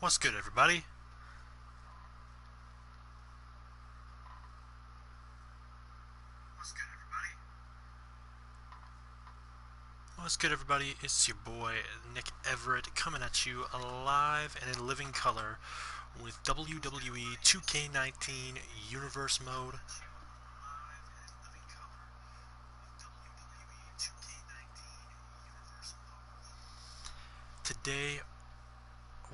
What's good, everybody? What's good, everybody? It's your boy, Nic Everett, coming at you alive and in living color with WWE 2K19 Universe Mode. Today,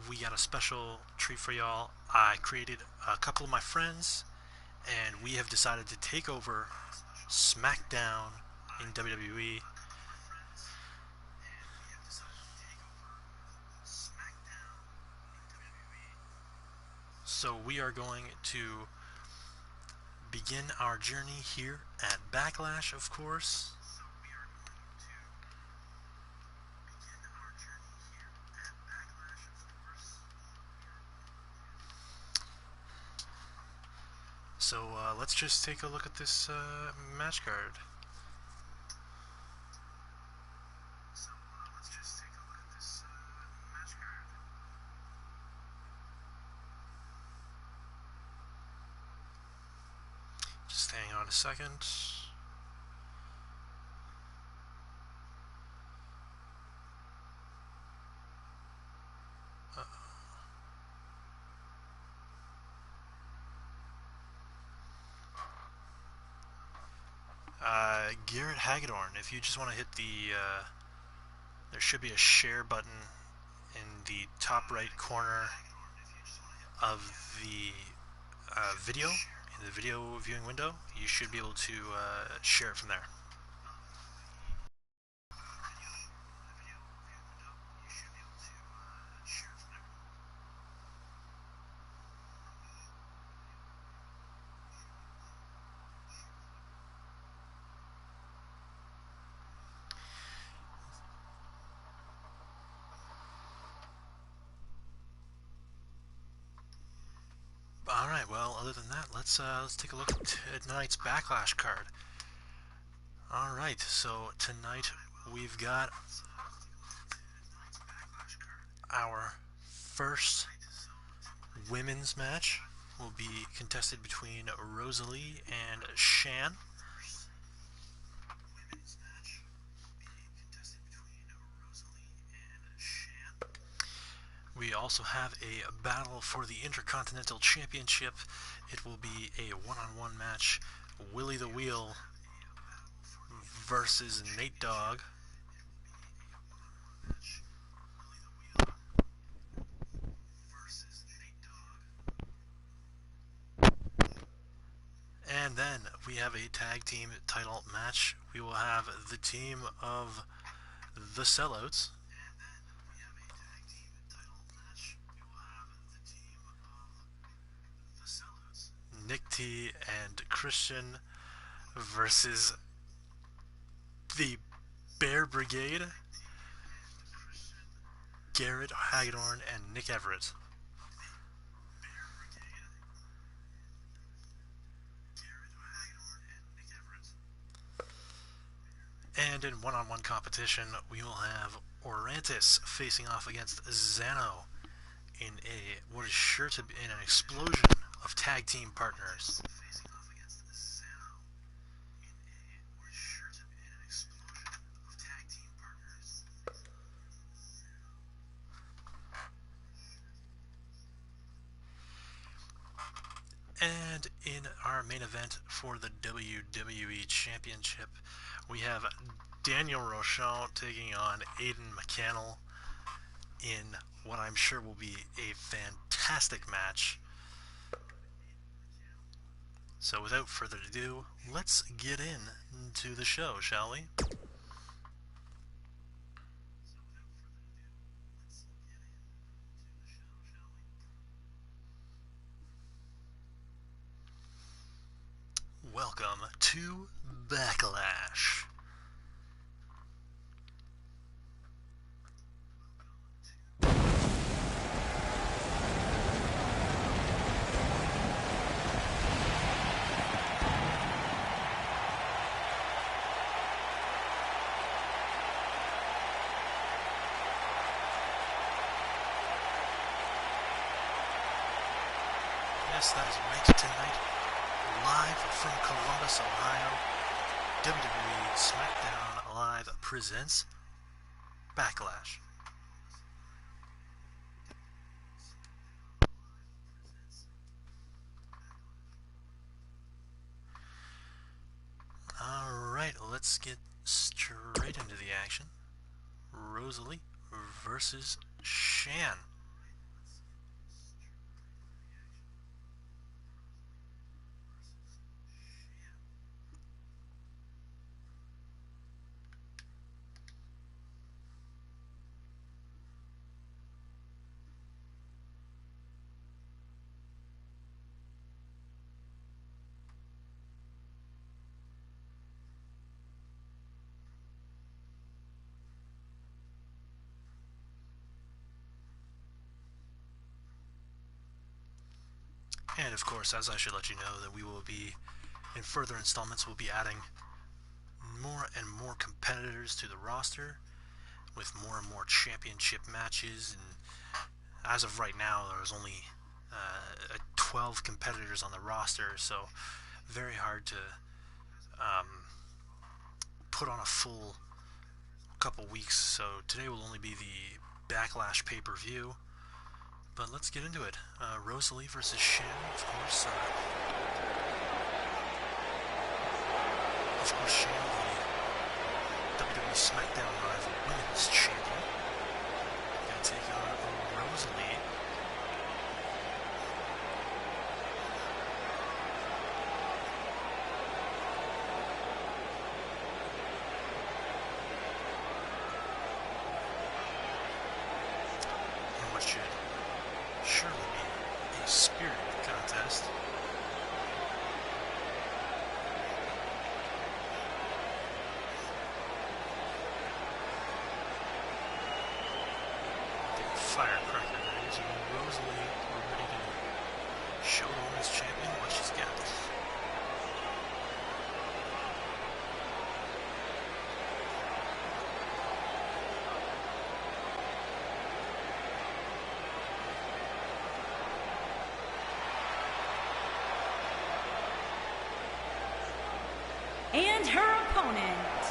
we got a special treat for y'all. I created a couple of my friends, and we have decided to take over SmackDown in WWE. So we are going to begin our journey here at Backlash, of course. So let's just take a look at this match card. Just hang on a second. Garrett Hagedorn, if you just want to hit the, there should be a share button in the top right corner of the video, in the video viewing window. You should be able to share it from there. Alright, well, other than that, let's take a look at tonight's Backlash card. Alright, so tonight we've got our first women's match. Will be contested between Rosalie and Shan. We also have a battle for the Intercontinental Championship. It will be a one-on-one match. Willie the Wheel versus Nate Dogg. And then we have a tag team title match. We will have the team of the Sellouts Nick T and Christian versus the Bear Brigade, Garrett Hagedorn and Nic Everett. And in one-on-one competition, we will have Orantis facing off against Zano in what is sure to be an explosion of tag team partners. And in our main event for the WWE Championship, we have Daniel Rochon taking on Aiden McCannell in what I'm sure will be a fantastic match. So without further ado, let's get into the show, shall we? Welcome to Backlash. Yes, that is right. Tonight, live from Columbus, Ohio, WWE SmackDown Live presents Backlash. Alright, let's get straight into the action. Rosalie versus Shan. And of course, as I should let you know, that we will be, in further installments, we'll be adding more and more competitors to the roster with more and more championship matches. And as of right now, there's only 12 competitors on the roster, so very hard to put on a full couple weeks. So today will only be the Backlash pay-per-view. But let's get into it. Rosalie versus Shan, of course. Shan, the WWE SmackDown Live Women's Champion. Gonna take on Rosalie. And what should surely be a spirited contest. Big firecracker there is, and Rosalie, we're ready to show the women's champion what she's got. And her opponent,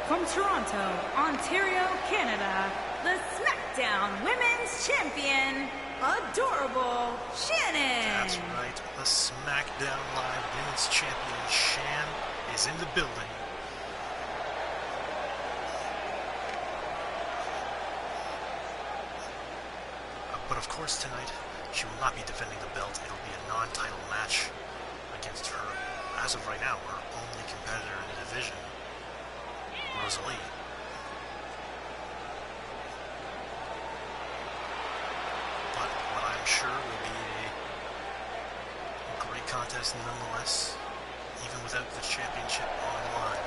from Toronto, Ontario, Canada, the SmackDown Women's Champion, Adorable Shannon. That's right, the SmackDown Live Women's Champion Shan is in the building. But of course tonight, she will not be defending the belt. It'll be a non-title match against her, as of right now, her only competitor in the division, Rosalie. But what I'm sure will be a great contest nonetheless, even without the championship on the line.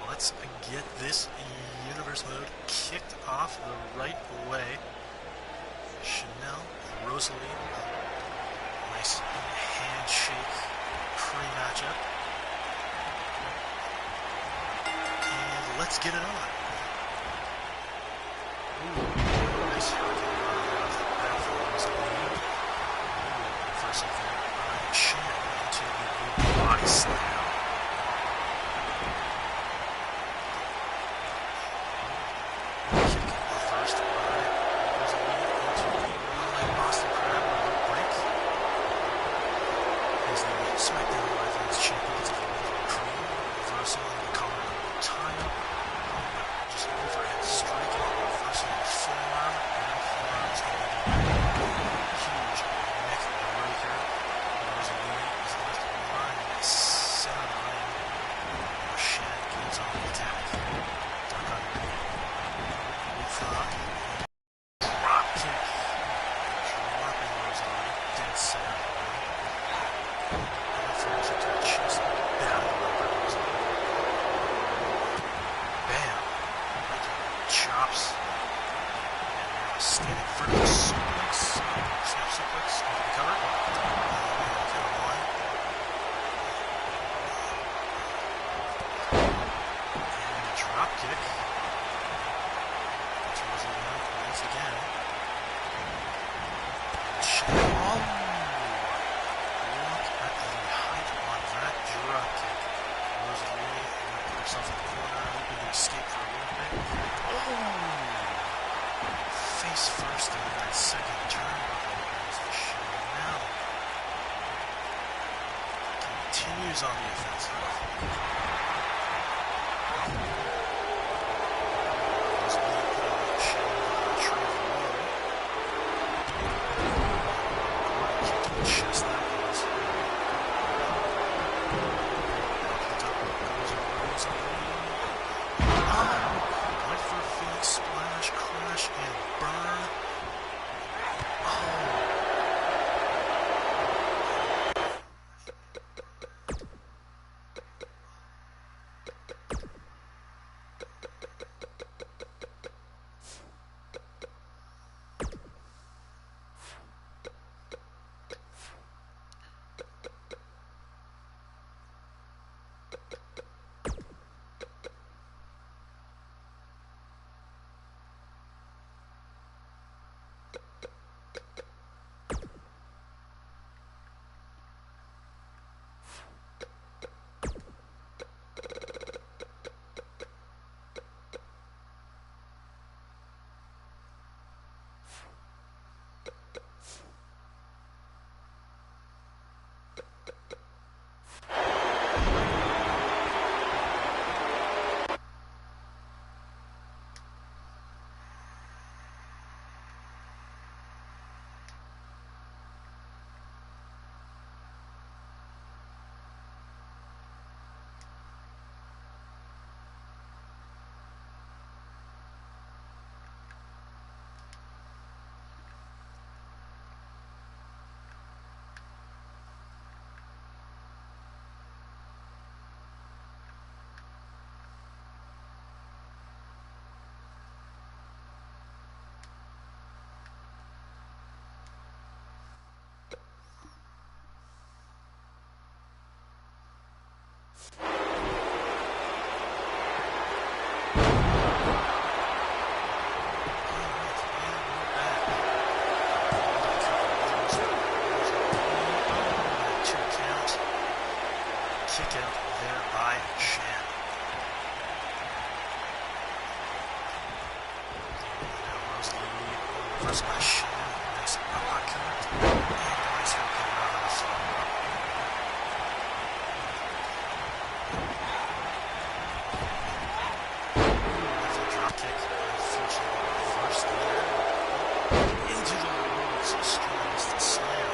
Let's get this universe mode kicked off the right way. Chanel, Rosalie, nice handshake pre-matchup. And let's get it on. Ooh, nice hurricane run off the back for Rosalie. Ooh, reversal there by Shan into the body slam. Shane. Oh! Look at the height on that drop kick. Rosalie put herself in the corner, hoping to escape for a little bit. Oh! Face first in that second turnbuckle as Shane now continues on the offensive. Rosalie put on Shane with a retrieve low. Kick to the chest that was. Went for a Phoenix splash, crash, and burn. Oh. Kick out there by Shan. Now Rosalie reversed by Shan. Nice uppercut. And nice hook coming out of the floor. With a drop kick. Unfortunately, reversed there. Into the world's strongest slam.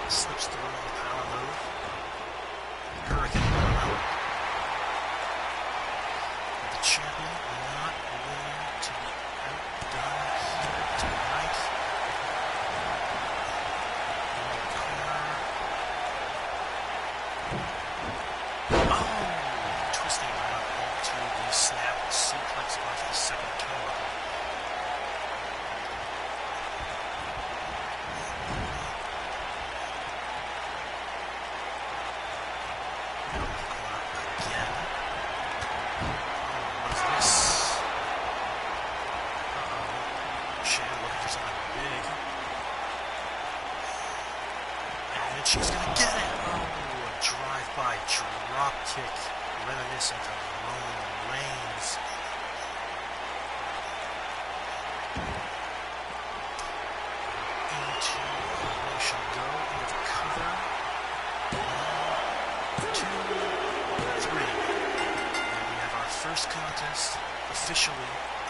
Slips through on the power move. Hurricane Run. The champion not willing to be outdone here tonight. In the corner. Oh! Twisting around into the snap suplex off the second turnbuckle. She's gonna get it! Oh, a drive-by drop kick, reminiscent of Roman Reigns. Into the motion go, into the cover. 1, 2, 3. And we have our first contest officially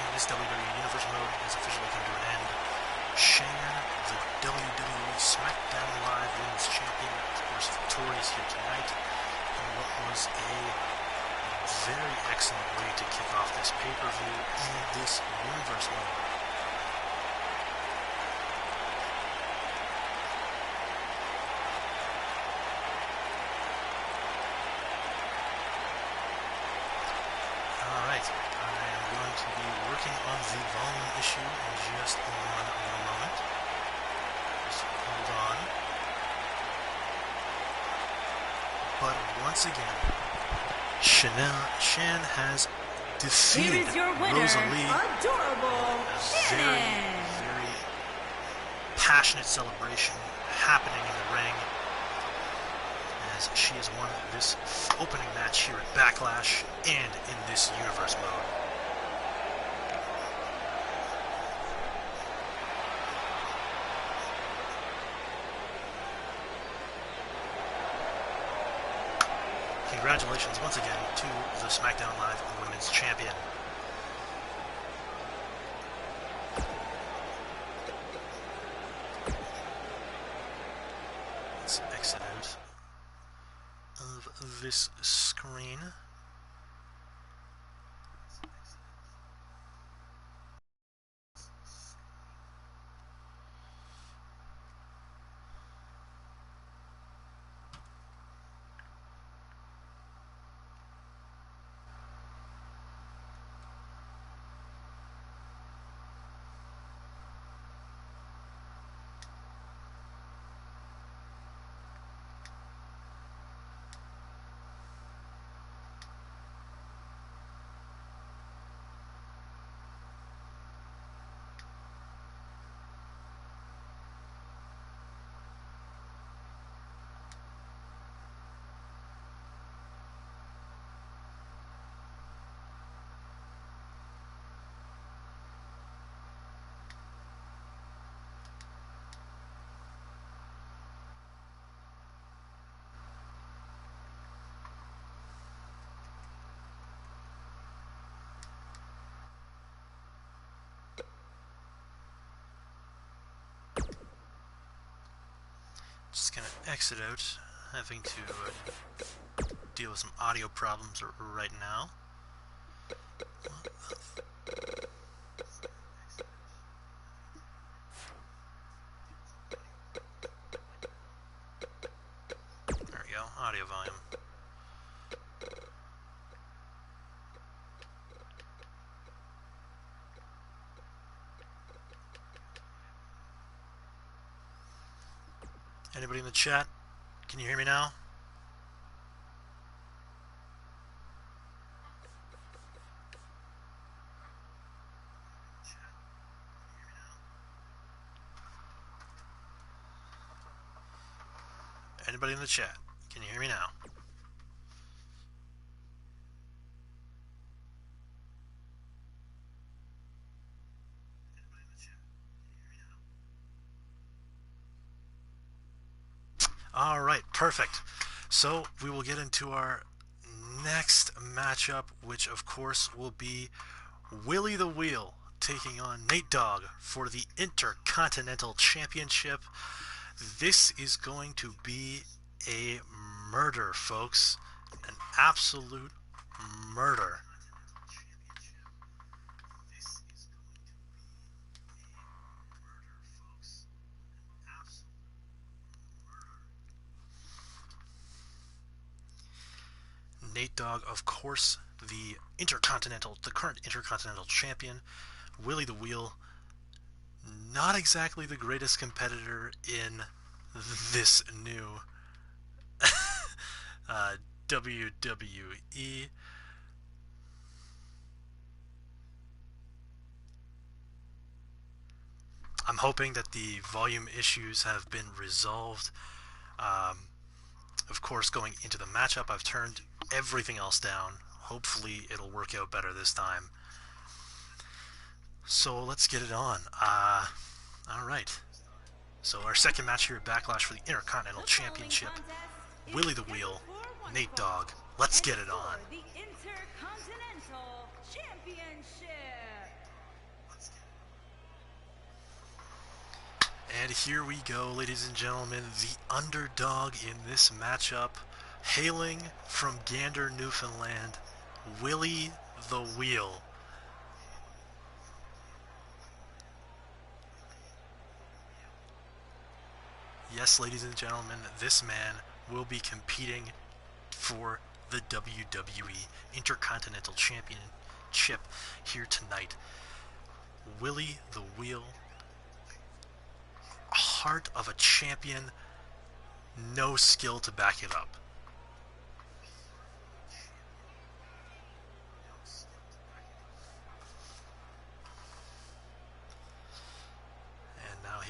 in this WWE Universe mode has officially come to an end. Shayna, the WWE SmackDown Live Women's Champion, of course victorious here tonight in what was a very excellent way to kick off this pay-per-view in this universe mode. Alright, I am going to be working on the volume issue in just one more moment. Just hold on. But once again, Shan has defeated your winner, Rosalie. Adorable Shannon. Very passionate celebration happening in the ring as she has won this opening match here at Backlash and in this universe mode. Congratulations once again to the SmackDown Live Women's Champion. Let's exit out of this screen. Just gonna exit out, having to deal with some audio problems right now. There we go, audio volume. Anybody in the chat? Can you hear me now? Anybody in the chat? Can you hear me now? Alright, perfect. So we will get into our next matchup, which of course will be Willie the Wheel taking on Nate Dogg for the Intercontinental Championship. This is going to be a murder, folks. An absolute murder. Nate Dogg, of course, the current Intercontinental Champion. Willie the Wheel, not exactly the greatest competitor in this new WWE. I'm hoping that the volume issues have been resolved. Of course, going into the matchup, I've turned everything else down. Hopefully, it'll work out better this time. So let's get it on. Alright. So our second match here at Backlash for the Intercontinental Championship. Willie the Wheel, Nate Dogg. Let's get it on. The Intercontinental Championship. And here we go, ladies and gentlemen, the underdog in this matchup, hailing from Gander, Newfoundland, Willie the Wheel. Yes, ladies and gentlemen, this man will be competing for the WWE Intercontinental Championship here tonight. Willie the Wheel, heart of a champion, no skill to back it up. And now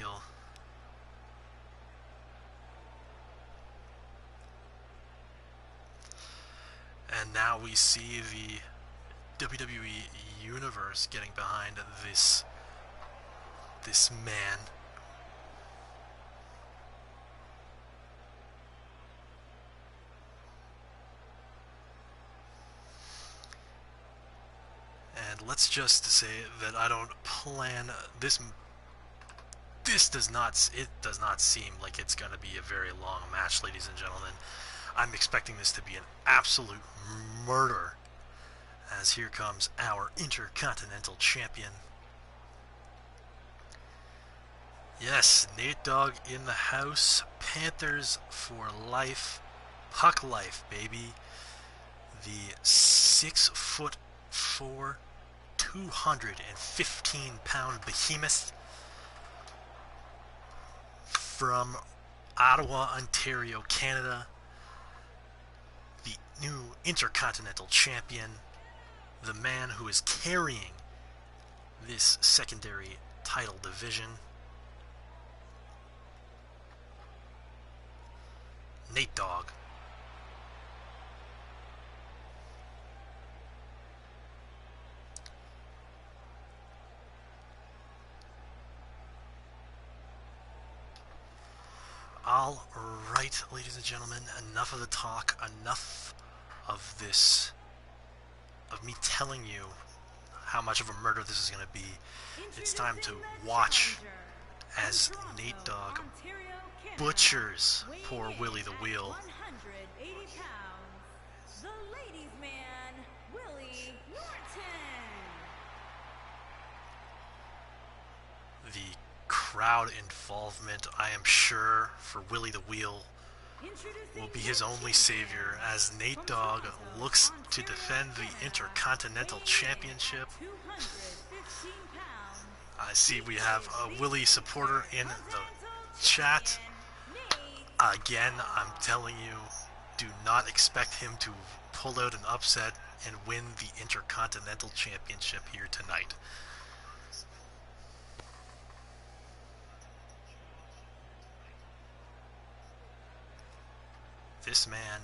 now we see the WWE Universe getting behind this man. And let's just say that I don't plan this. This does not seem like it's going to be a very long match, ladies and gentlemen. I'm expecting this to be an absolute murder, as here comes our Intercontinental Champion. Yes, Nate Dogg in the house. Panthers for life. Puck life, baby. The 6'4", 215-pound behemoth from Ottawa, Ontario, Canada. The new Intercontinental Champion. The man who is carrying this secondary title division. Nate Dogg. All right, ladies and gentlemen, enough of the talk, enough of this, of me telling you how much of a murder this is going to be. It's time to watch as Nate Dogg butchers poor Willie the Wheel. 180 pounds, the ladies' man, Willie Norton. The crowd involvement, I am sure, for Willie the Wheel will be his only savior as Nate Dogg looks to defend the Intercontinental Championship. I see we have a Willie supporter in the chat. Again, I'm telling you, do not expect him to pull out an upset and win the Intercontinental Championship here tonight. This man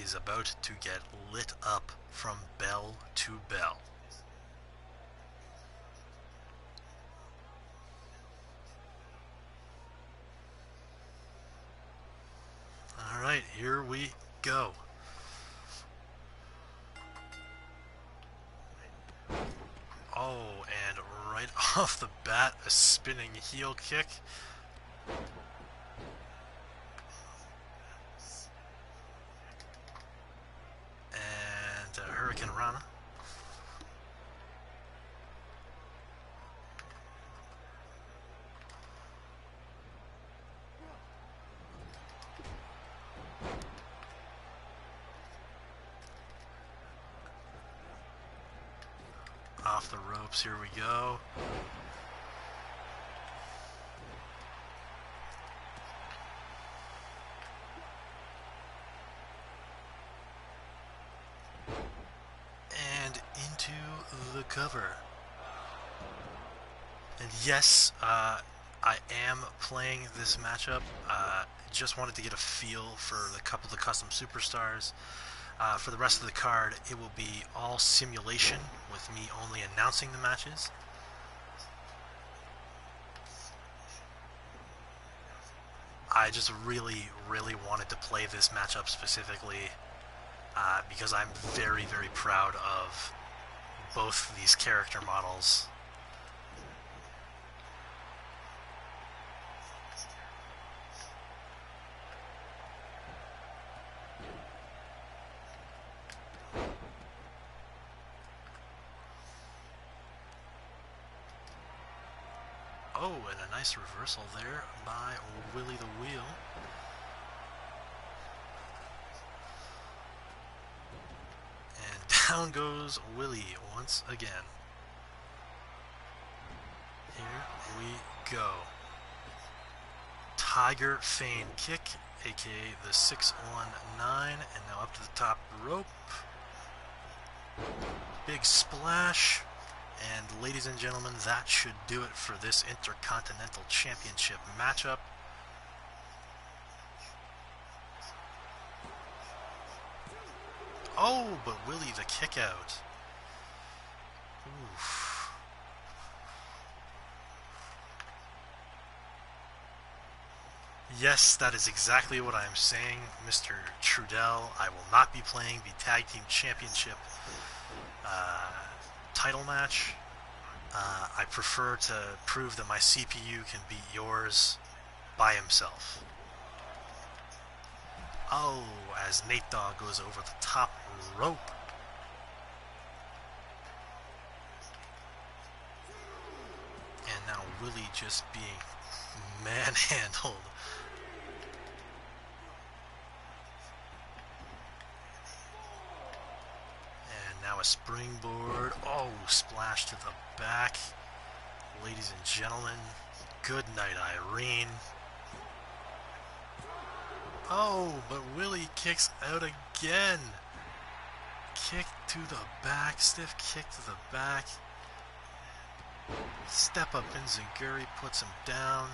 is about to get lit up from bell to bell. Alright, here we go. Oh, and right off the bat, a spinning heel kick. And Hurricane Rana. Off the ropes, here we go. And into the cover. And yes, I am playing this matchup. Just wanted to get a feel for the couple of the custom superstars. For the rest of the card, it will be all simulation with me only announcing the matches. I just really wanted to play this matchup specifically because I'm very proud of both these character models. Oh, and a nice reversal there by Willie the Wheel. And down goes Willie once again. Here we go. Tiger feint kick, aka the 619, and now up to the top rope. Big splash, and ladies and gentlemen, that should do it for this Intercontinental Championship matchup. Oh, but Willie the kick out. Oof. Yes, that is exactly what I'm saying, Mr. Trudell. I will not be playing the Tag Team Championship title match. I prefer to prove that my CPU can beat yours by himself. Oh, as Nate Dogg goes over the top rope. And now Willie just being manhandled. And now a springboard. Oh, splash to the back. Ladies and gentlemen, good night, Irene. Oh, but Willie kicks out again. Kick to the back, stiff kick to the back. Step up Enziguri puts him down.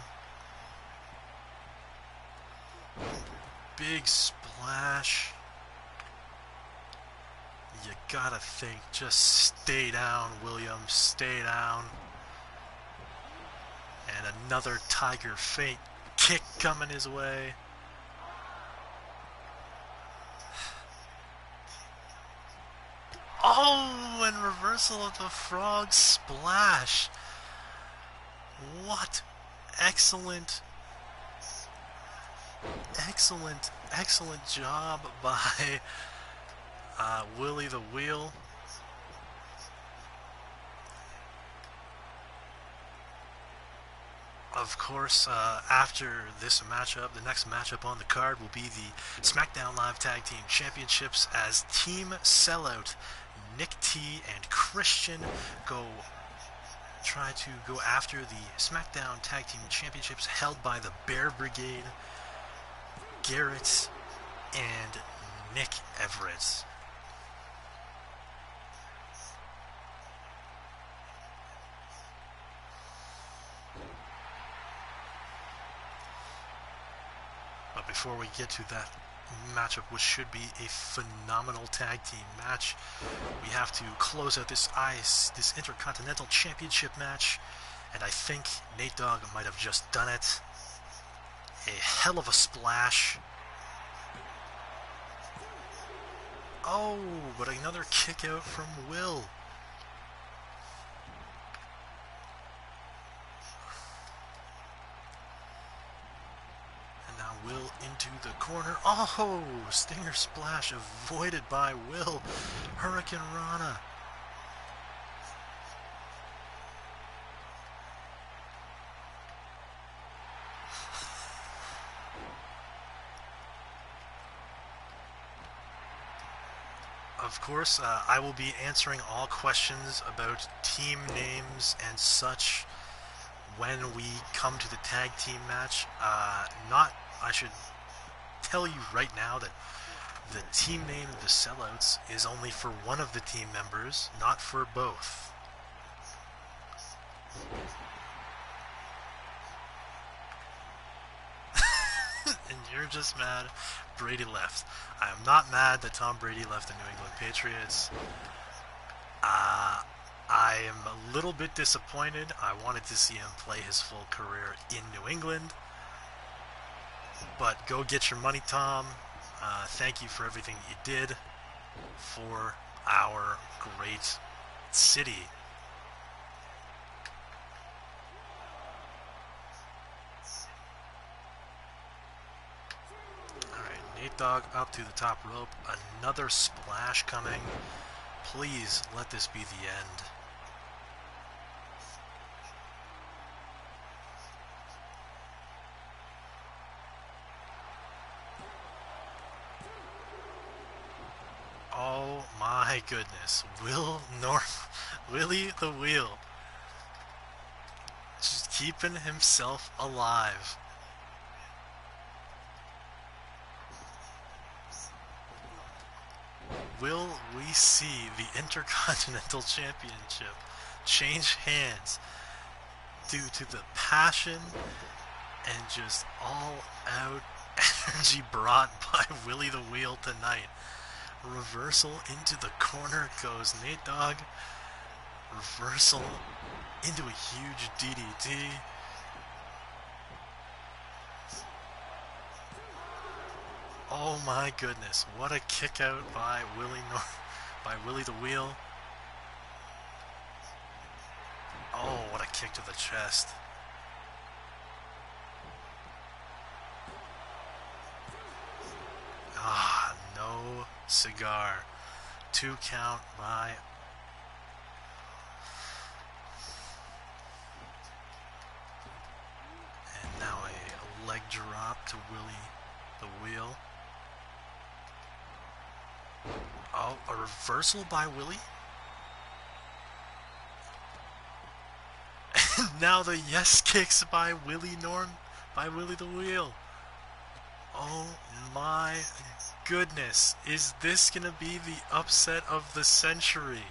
Big splash. You gotta think, just stay down, William, stay down. And another Tiger feint kick coming his way. Oh, and reversal of the frog splash. What excellent job by Willie the Wheel. Of course, after this matchup, the next matchup on the card will be the SmackDown Live Tag Team Championships as Team Sellout, Nick T and Christian try to go after the SmackDown Tag Team Championships held by the Bear Brigade, Garrett and Nic Everett. But before we get to that matchup, which should be a phenomenal tag team match, we have to close out this Intercontinental Championship match, and I think Nate Dogg might have just done it. A hell of a splash. Oh, but another kick out from Will. Will into the corner. Oh, Stinger splash avoided by Will. Hurricane Rana. Of course, I will be answering all questions about team names and such when we come to the tag team match. I should tell you right now that the team name of the Sellouts is only for one of the team members, not for both. And you're just mad Brady left. I am not mad that Tom Brady left the New England Patriots. I am a little bit disappointed. I wanted to see him play his full career in New England. But go get your money, Tom. Thank you for everything you did for our great city. Alright, Nate Dogg up to the top rope. Another splash coming. Please let this be the end. goodness. Willie the Wheel. Just keeping himself alive. Will we see the Intercontinental Championship change hands due to the passion and just all-out energy brought by Willie the Wheel tonight? Reversal into the corner goes Nate Dogg. Reversal into a huge DDT. Oh my goodness, what a kick out by Willie the Wheel. Oh, what a kick to the chest. Ah, no cigar. 2 count by and now a leg drop to Willie the Wheel. Oh, a reversal by Willie. And now the yes kicks by Willie the Wheel. Oh my goodness. Is this gonna be the upset of the century?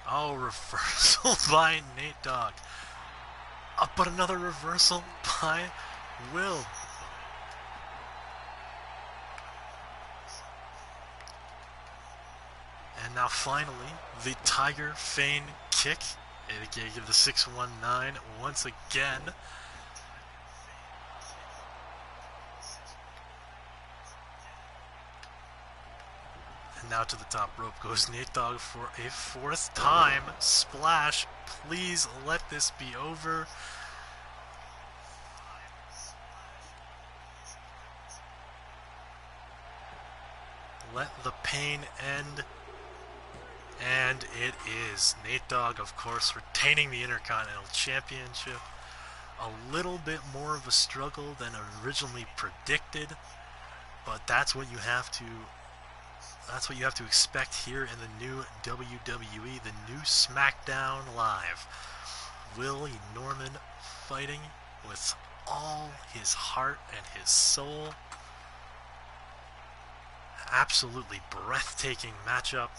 Oh, reversal by Nate Dogg. But another reversal by Will. And now finally, the Tiger Feign kick. It gave the 619 once again. And now to the top rope goes Nate Dogg for a 4th time. Splash. Please let this be over. Let the pain end. And it is. Nate Dogg, of course, retaining the Intercontinental Championship. A little bit more of a struggle than originally predicted, but that's what you have to expect here in the new WWE, the new SmackDown Live. Willie Norman fighting with all his heart and his soul. Absolutely breathtaking matchup.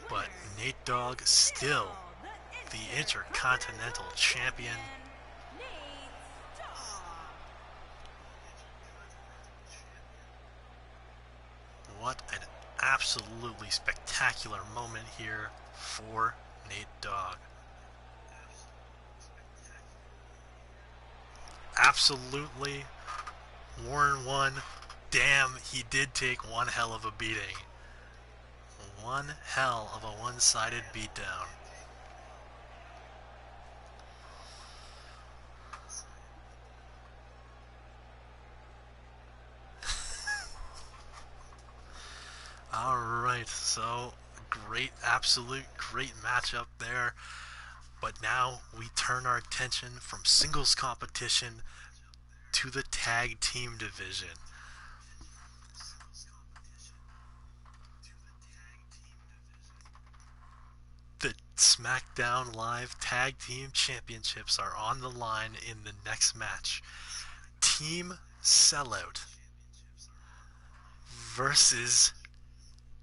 But Nate Dogg still the Intercontinental Champion. What an absolutely spectacular moment here for Nate Dogg. Absolutely. Warren won. Damn, he did take one hell of a beating. One hell of a one-sided beatdown. Alright, so absolute great matchup there. But now we turn our attention from singles competition to the tag team division. The SmackDown Live Tag Team Championships are on the line in the next match. Team Sellout versus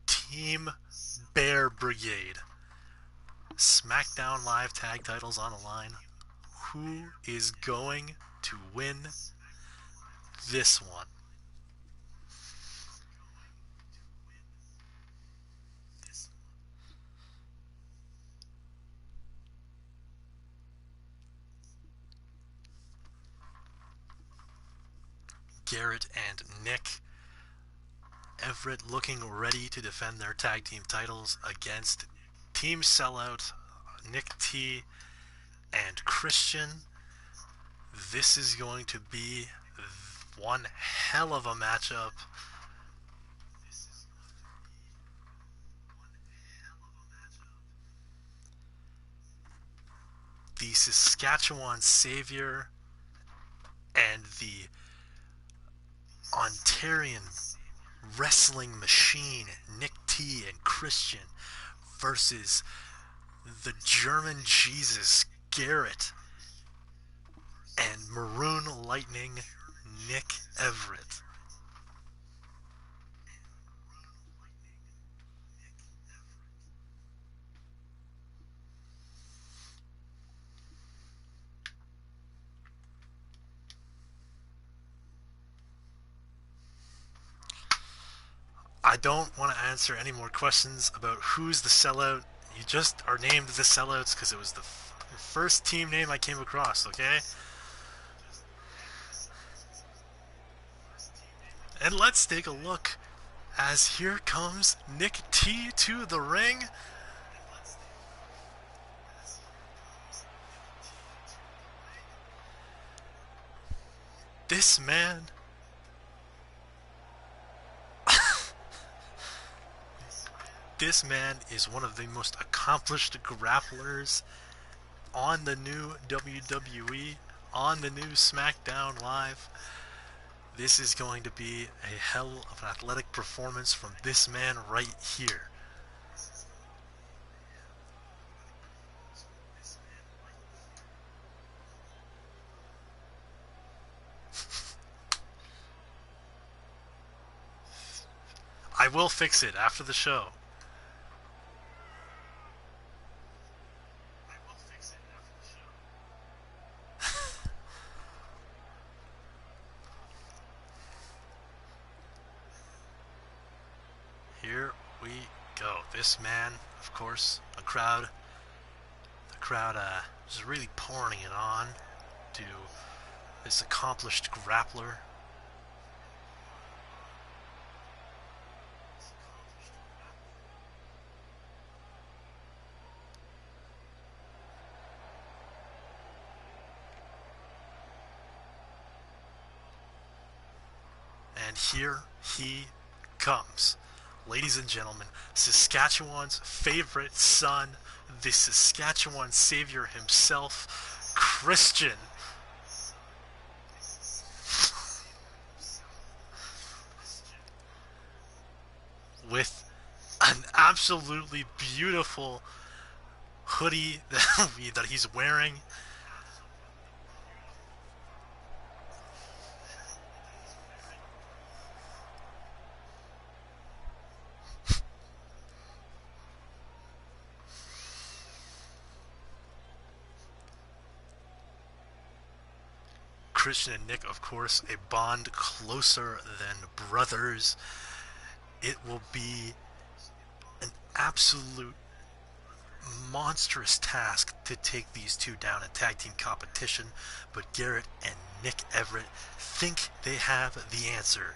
Team Bear Brigade. SmackDown Live tag titles on the line. Who is going to win this one? Garrett and Nic Everett looking ready to defend their tag team titles against Team Sellout, Nick T and Christian. This is going to be one hell of a matchup. the Saskatchewan Savior and the Ontarian wrestling machine, Nick T and Christian, versus the German Jesus, Garrett, and Maroon Lightning, Nic Everett. I don't want to answer any more questions about who's the sellout. You just are named the sellouts because it was the first team name I came across, okay? And let's take a look as here comes Nick T to the ring. This man this man is one of the most accomplished grapplers on the new WWE, on the new SmackDown Live. This is going to be a hell of an athletic performance from this man right here. I will fix it after the show. Here we go. This man, of course, the crowd is really pouring it on to this accomplished grappler. And here he comes. Ladies and gentlemen, Saskatchewan's favorite son, the Saskatchewan Savior himself, Christian. With an absolutely beautiful hoodie that he's wearing. Christian and Nick, of course, a bond closer than brothers. It will be an absolute monstrous task to take these two down in tag team competition, but Garrett and Nic Everett think they have the answer.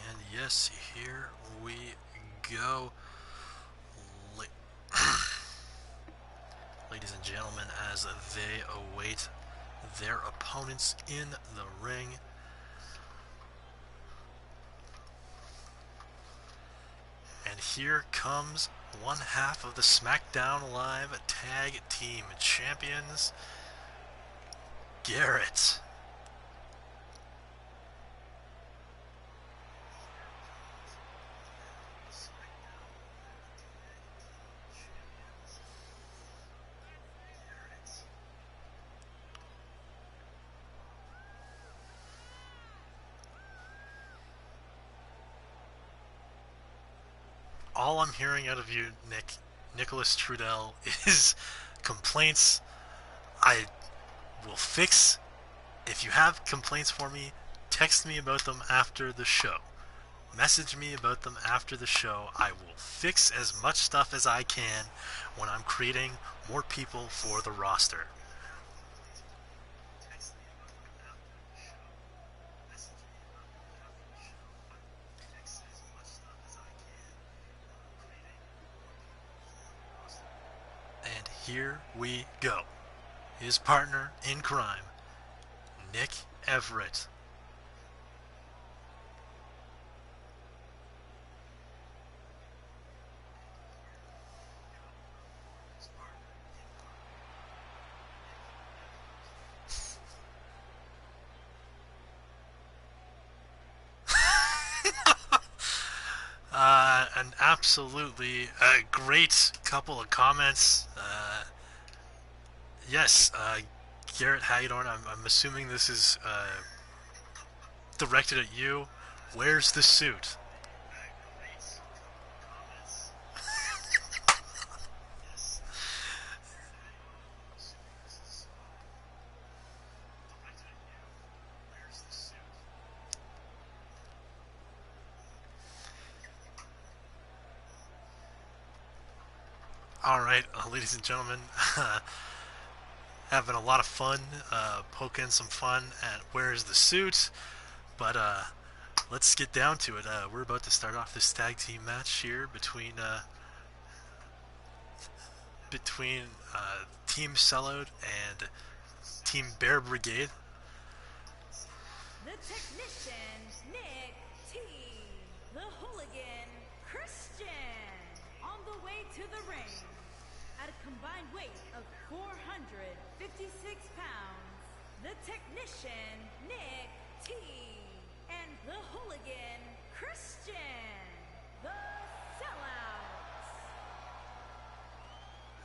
And yes, here we go. Ladies and gentlemen, as they await their opponents in the ring. And here comes one half of the SmackDown Live Tag Team Champions, Garrett. All I'm hearing out of you, Nicholas Trudell, is complaints. I will fix. If you have complaints for me, text me about them after the show. Message me about them after the show. I will fix as much stuff as I can when I'm creating more people for the roster. here we go. His partner in crime, Nic Everett. An absolutely great couple of comments. Yes, Garrett Hagedorn, I'm assuming this is directed at you. Where's the suit? Alright, ladies and gentlemen, having a lot of fun, poking some fun at Where's the Suit, but let's get down to it. We're about to start off this tag team match here between Team Sellout and Team Bear Brigade. The technician, Nic T. The hooligan, Christian. On the way to the ring. At a combined weight of 456 pounds, the technician, Nic T. And the hooligan, Christian. The Sellouts.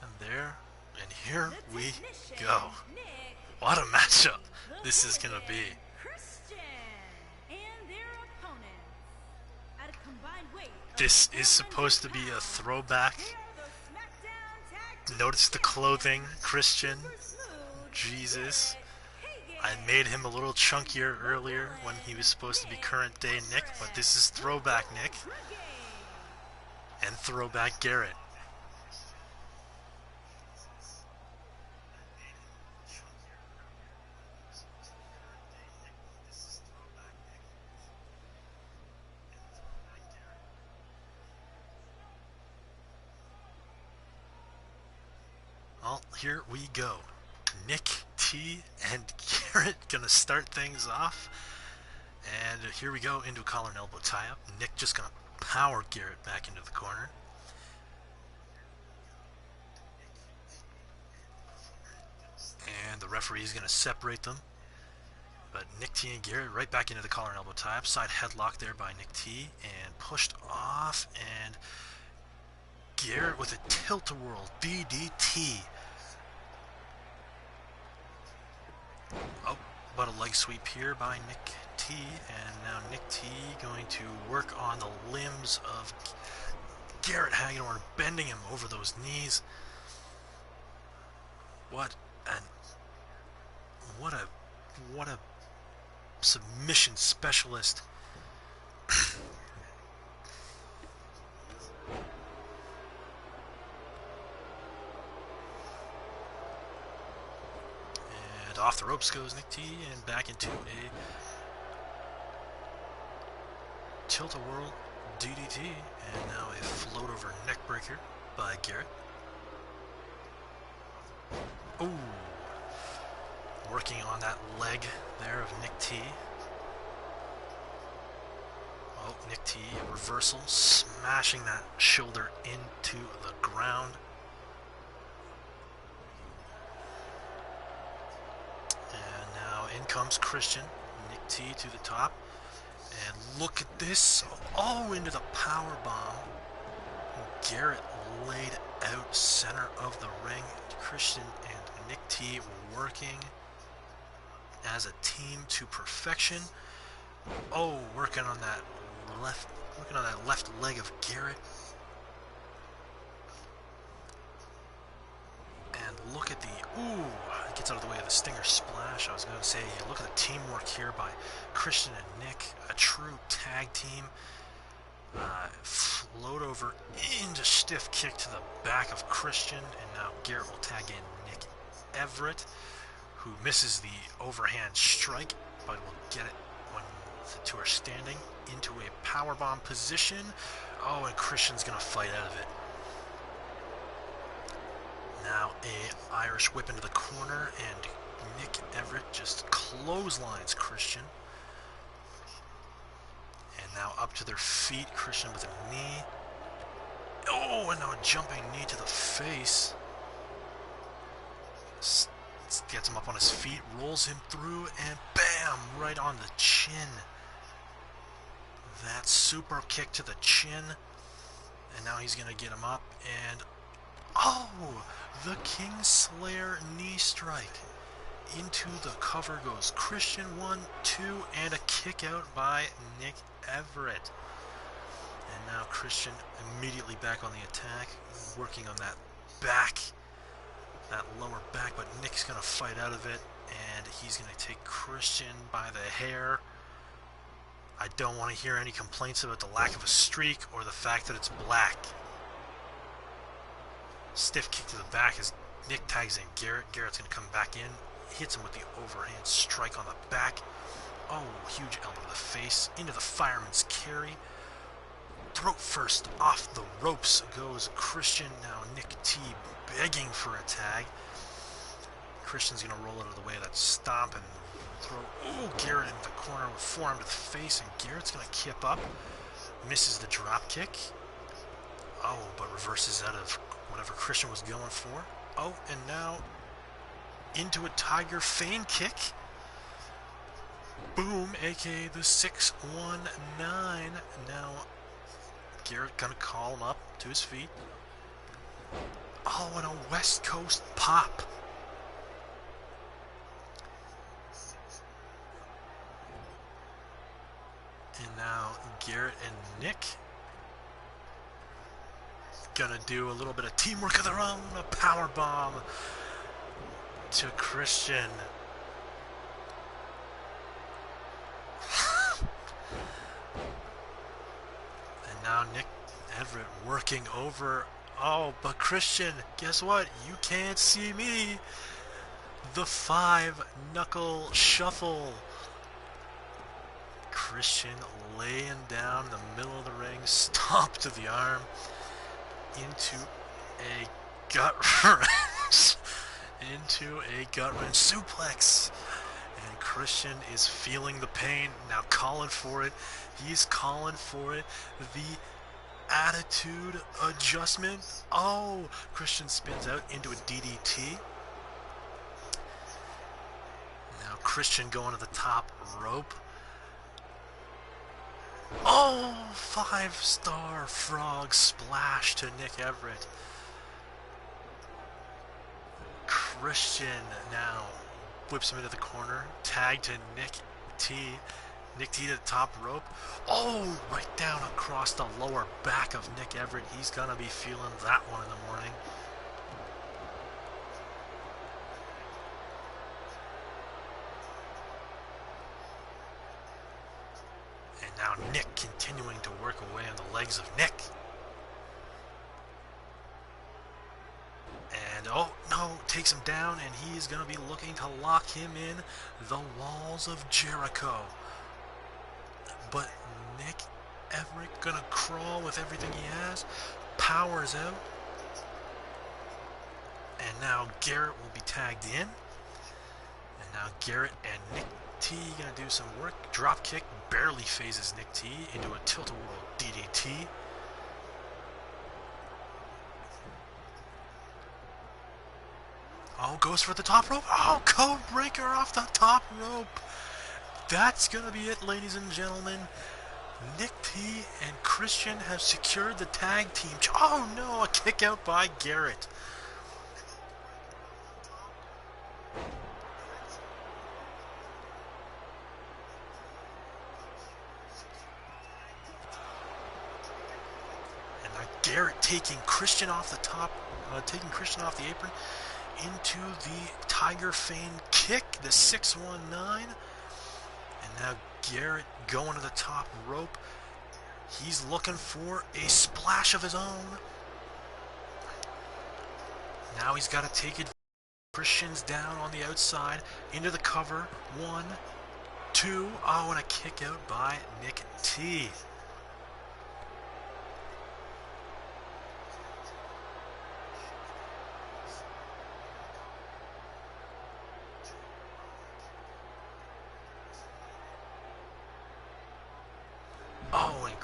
And there, and here we go. What a matchup this is going to be. This is supposed to be a throwback. Notice the clothing, Christian. Jesus. I made him a little chunkier earlier when he was supposed to be current day Nick, but this is throwback Nick. And throwback Garrett. Well, here we go. Nic T and Garrett gonna start things off. And here we go into a collar and elbow tie-up. Nick just gonna power Garrett back into the corner. And the referee is gonna separate them. But Nic T and Garrett right back into the collar and elbow tie-up. Side headlock there by Nic T and pushed off, and Garrett with a tilt-a-whirl DDT. Oh, but a leg sweep here by Nic T, and now Nic T going to work on the limbs of Garrett Hagedorn, bending him over those knees. What a submission specialist. And off the ropes goes Nic T, and back into a tilt-a-whirl DDT, and now a float over neck breaker by Garrett. Ooh, working on that leg there of Nic T. Oh, Nic T, reversal, smashing that shoulder into the ground. And now in comes Christian. Nic T to the top. And look at this. Oh, into the power bomb. Garrett laid out center of the ring. Christian and Nic T working as a team to perfection. Oh, working on that left leg of Garrett. And look at the, it gets out of the way of the Stinger Splash. I was going to say, look at the teamwork here by Christian and Nick. A true tag team. Float over into stiff kick to the back of Christian, and now Garrett will tag in Nic Everett, who misses the overhand strike, but will get it when the two are standing into a powerbomb position. Oh, and Christian's going to fight out of it. Now a Irish whip into the corner, and Nic Everett just clotheslines Christian. And now up to their feet, Christian with a knee. Oh, and now a jumping knee to the face. Gets him up on his feet, rolls him through, and bam! Right on the chin. That super kick to the chin. And now he's going to get him up, and oh! The Kingslayer knee strike. Into the cover goes Christian, 1, 2, and a kick out by Nic Everett. And now Christian immediately back on the attack, working on that back, that lower back, but Nick's going to fight out of it, and he's going to take Christian by the hair. I don't want to hear any complaints about the lack of a streak or the fact that it's black. Stiff kick to the back as Nick tags in Garrett. Garrett's going to come back in, hits him with the overhand strike on the back. Oh, huge elbow to the face, into the fireman's carry. Throat first, off the ropes goes Christian. Now Nick T begging for a tag. Christian's going to roll out of the way of that stomp and throw. Oh, Garrett into the corner with forearm to the face, and Garrett's going to kip up. Misses the drop kick. Oh, but reverses out of whatever Christian was going for. Oh, and now into a Tiger Feign kick. Boom, aka the 619. Now Garrett gonna call him up to his feet. Oh, and a West Coast pop. And now Garrett and Nick gonna do a little bit of teamwork of their own. A power bomb to Christian. And now Nic Everett working over. Oh, but Christian, guess what? You can't see me. The 5-knuckle shuffle. Christian laying down in the middle of the ring, stomp to the arm, into a gut wrench, suplex. And Christian is feeling the pain, now calling for it. He's calling for it. The attitude adjustment. Oh, Christian spins out into a DDT. Now Christian going to the top rope. Oh, 5-star frog splash to Nic Everett. Christian now whips him into the corner. Tag to Nick T. Nick T to the top rope. Oh, right down across the lower back of Nic Everett. He's going to be feeling that one in the morning. And now Nick continuing to work away on the legs of Nick. And oh no, takes him down, and he is going to be looking to lock him in the walls of Jericho. But Nic Everett going to crawl with everything he has, powers out. And now Garrett will be tagged in. And now Garrett and Nick T going to do some work. Drop kick barely phases Nick T into a tilt-a-whirl DDT. Oh, goes for the top rope. Oh, code breaker off the top rope. That's going to be it, ladies and gentlemen. Nick T and Christian have secured the tag team. Oh no, a kick out by Garrett. And now Garrett taking Christian off the top, taking Christian off the apron into the Tiger Feign kick, the 619. And now Garrett going to the top rope. He's looking for a splash of his own. Now he's got to take it. Christian's down on the outside into the cover. 1, 2. Oh, and a kick out by Nick T.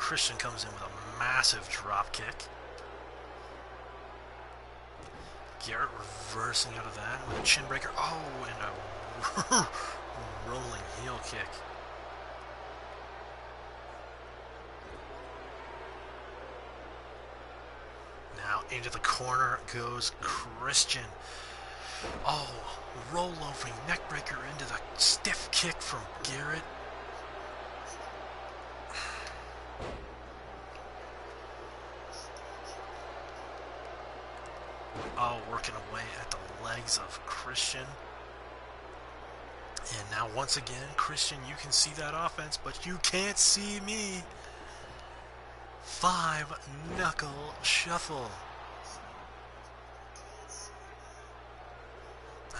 Christian comes in with a massive drop kick. Garrett reversing out of that with a chin breaker. Oh, and a rolling heel kick. Now into the corner goes Christian. Oh, rollover neckbreaker into the stiff kick from Garrett. Oh, working away at the legs of Christian. And now once again, Christian, you can see that offense, but you can't see me. 5-knuckle shuffle.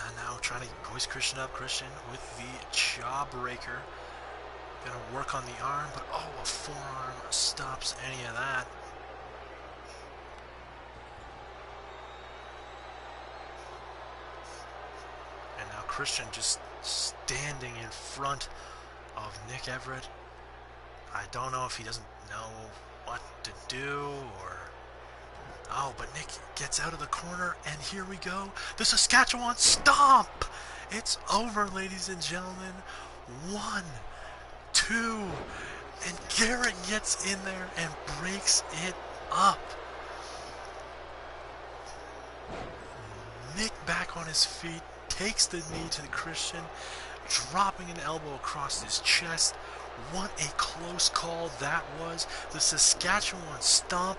And now trying to hoist Christian up. Christian with the jawbreaker. Gonna work on the arm, but oh, a forearm stops any of that. And now Christian just standing in front of Nic Everett. I don't know if he doesn't know what to do or... Oh, but Nic gets out of the corner, and here we go. The Saskatchewan Stomp! It's over, ladies and gentlemen. 1, 2, and Garrett gets in there and breaks it up. Nic back on his feet, takes the knee to the Christian, dropping an elbow across his chest. What a close call that was. The Saskatchewan Stomp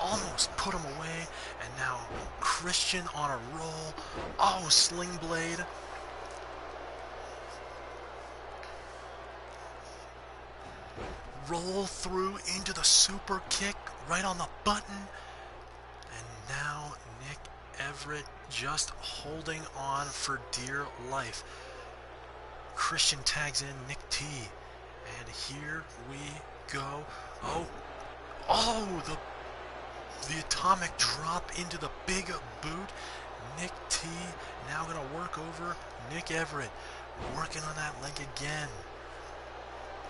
almost put him away, and now Christian on a roll. Oh, sling blade. Roll through into the super kick right on the button. And now Nic Everett just holding on for dear life. Christian tags in Nic T. And here we go. Oh, the atomic drop into the big boot. Nic T now going to work over Nic Everett. Working on that leg again.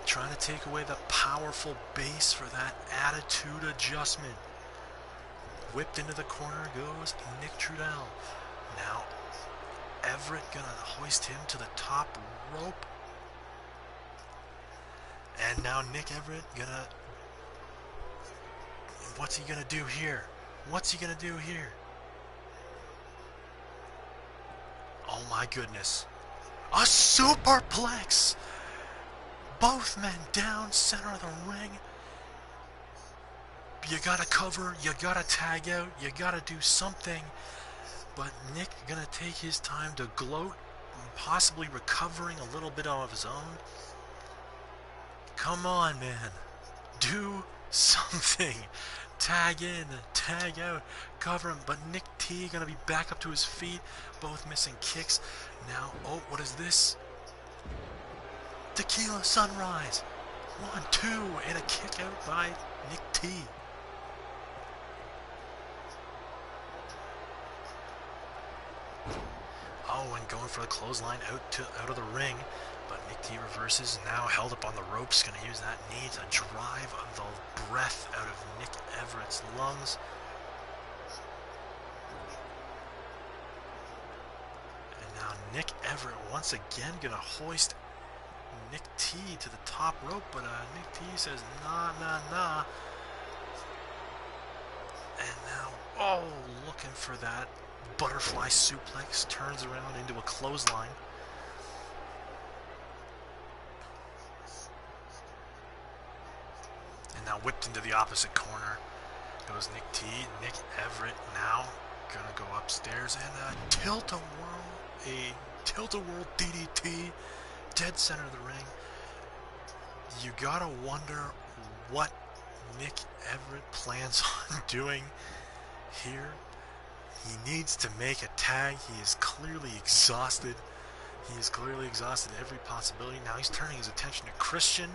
Trying to take away the powerful base for that attitude adjustment. Whipped into the corner goes Nick Trudell. Now Everett going to hoist him to the top rope. And now Nic Everett going to... What's he gonna do here? What's he gonna do here? Oh my goodness. A superplex! Both men down, center of the ring. You gotta cover, you gotta tag out, you gotta do something. But Nic gonna take his time to gloat, possibly recovering a little bit of his own. Come on, man. Do something. Tag in, tag out, cover him, but Nic T gonna be back up to his feet, both missing kicks. Now, oh, what is this? Tequila Sunrise. 1, 2, and a kick out by Nic T. Oh, and going for the clothesline out of the ring. But Nic T reverses, now held up on the ropes, going to use that knee to drive the breath out of Nic Everett's lungs. And now Nic Everett once again going to hoist Nic T to the top rope, but Nic T says, nah, nah, nah. And now, oh, looking for that butterfly suplex, turns around into a clothesline. And now whipped into the opposite corner goes Nic T. Nic Everett now gonna go upstairs and a tilt-a-whirl DDT, dead center of the ring. You gotta wonder what Nic Everett plans on doing here. He needs to make a tag. He is clearly exhausted. He is clearly exhausted every possibility. Now he's turning his attention to Christian.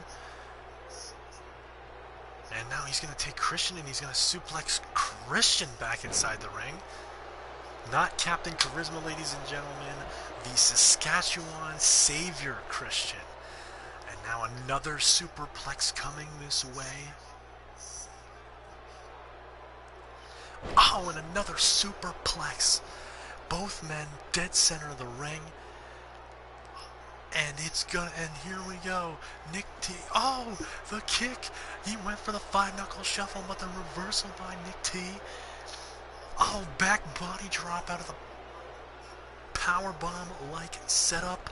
And now he's going to take Christian and he's going to suplex Christian back inside the ring. Not Captain Charisma, ladies and gentlemen. The Saskatchewan Savior Christian. And now another superplex coming this way. Oh, and another superplex. Both men dead center of the ring. And it's gonna, and here we go. Nic T. Oh, the kick. He went for the 5-knuckle shuffle, but the reversal by Nic T. Oh, back body drop out of the power bomb like setup.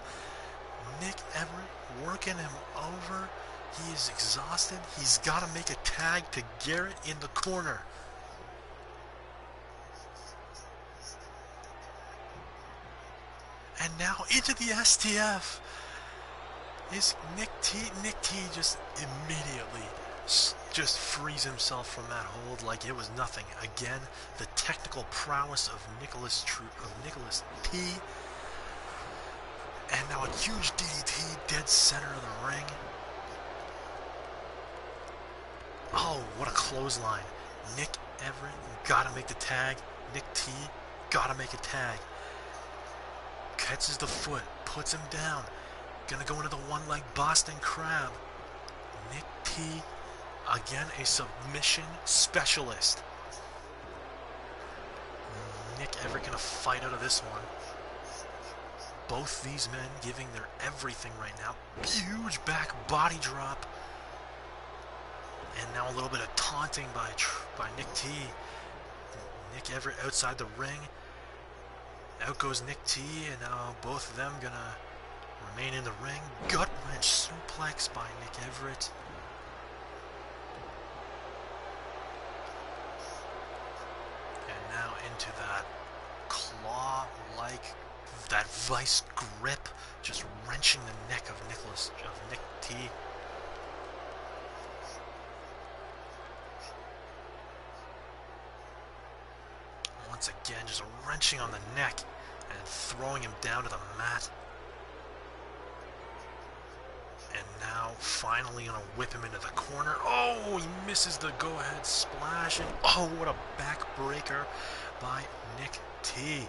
Nic Everett working him over. He is exhausted. He's got to make a tag to Garrett in the corner. And now into the STF is Nic T. Nic T just immediately just frees himself from that hold like it was nothing. Again, the technical prowess of Nicholas T. And now a huge DDT dead center of the ring. Oh, what a clothesline. Nic Everett gotta make the tag. Nic T gotta make a tag. Catches the foot, puts him down. Gonna go into the one-leg Boston Crab. Nic T, again, a submission specialist. Nic Everett gonna fight out of this one. Both these men giving their everything right now. Huge back body drop. And now a little bit of taunting by Nic T. Nic Everett outside the ring. Out goes Nic T, and now both of them gonna remain in the ring. Gut wrench suplex by Nic Everett. And now into that claw-like, that vice grip, just wrenching the neck of Nic T. Once again, just wrenching on the neck and throwing him down to the mat. And now finally gonna whip him into the corner. Oh, he misses the go-ahead splash. And oh, what a backbreaker by Nic T.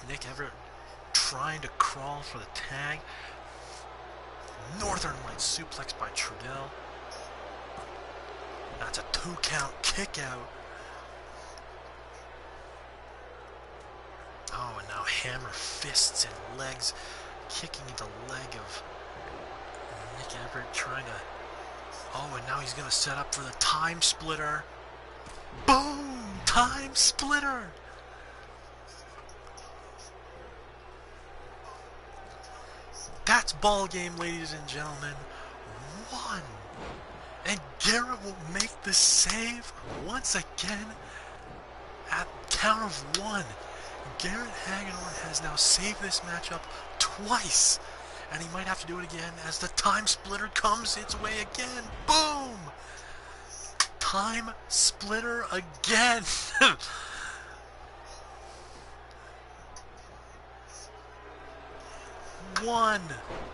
Nic Everett trying to crawl for the tag. Northern Light suplex by Trudell. That's a 2-count kick out. Oh, and now hammer fists and legs, kicking into leg of Nic Everett, trying to... Oh, and now he's going to set up for the time splitter. Boom! Time splitter! That's ball game, ladies and gentlemen. 1. And Garrett will make the save once again at count of 1. Garrett Hagedorn has now saved this matchup twice, and he might have to do it again as the time splitter comes its way again. Boom! Time splitter again. 1,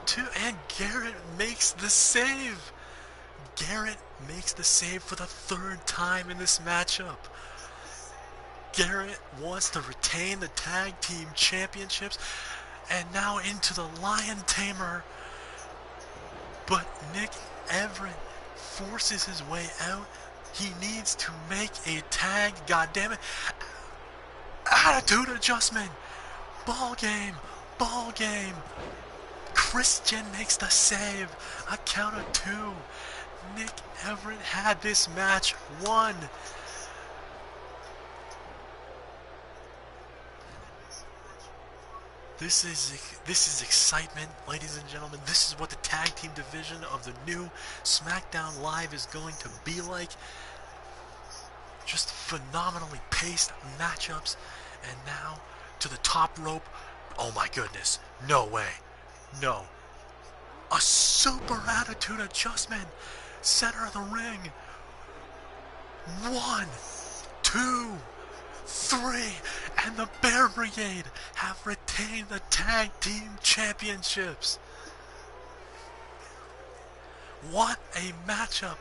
2, and Garrett makes the save. Garrett makes the save for the 3rd time in this matchup. Garrett wants to retain the tag team championships, and now into the Lion Tamer. But Nic Everett forces his way out. He needs to make a tag, goddammit. Attitude adjustment. Ball game. Ball game. Christian makes the save. A count of 2. Nic Everett had this match won. This is excitement, ladies and gentlemen. This is what the tag team division of the new SmackDown Live is going to be like. Just phenomenally paced matchups. And now to the top rope. Oh my goodness. No way. No. A super attitude adjustment. Center of the ring. 1, 2, 3, and the Bear Brigade have retained the tag team championships. What a matchup.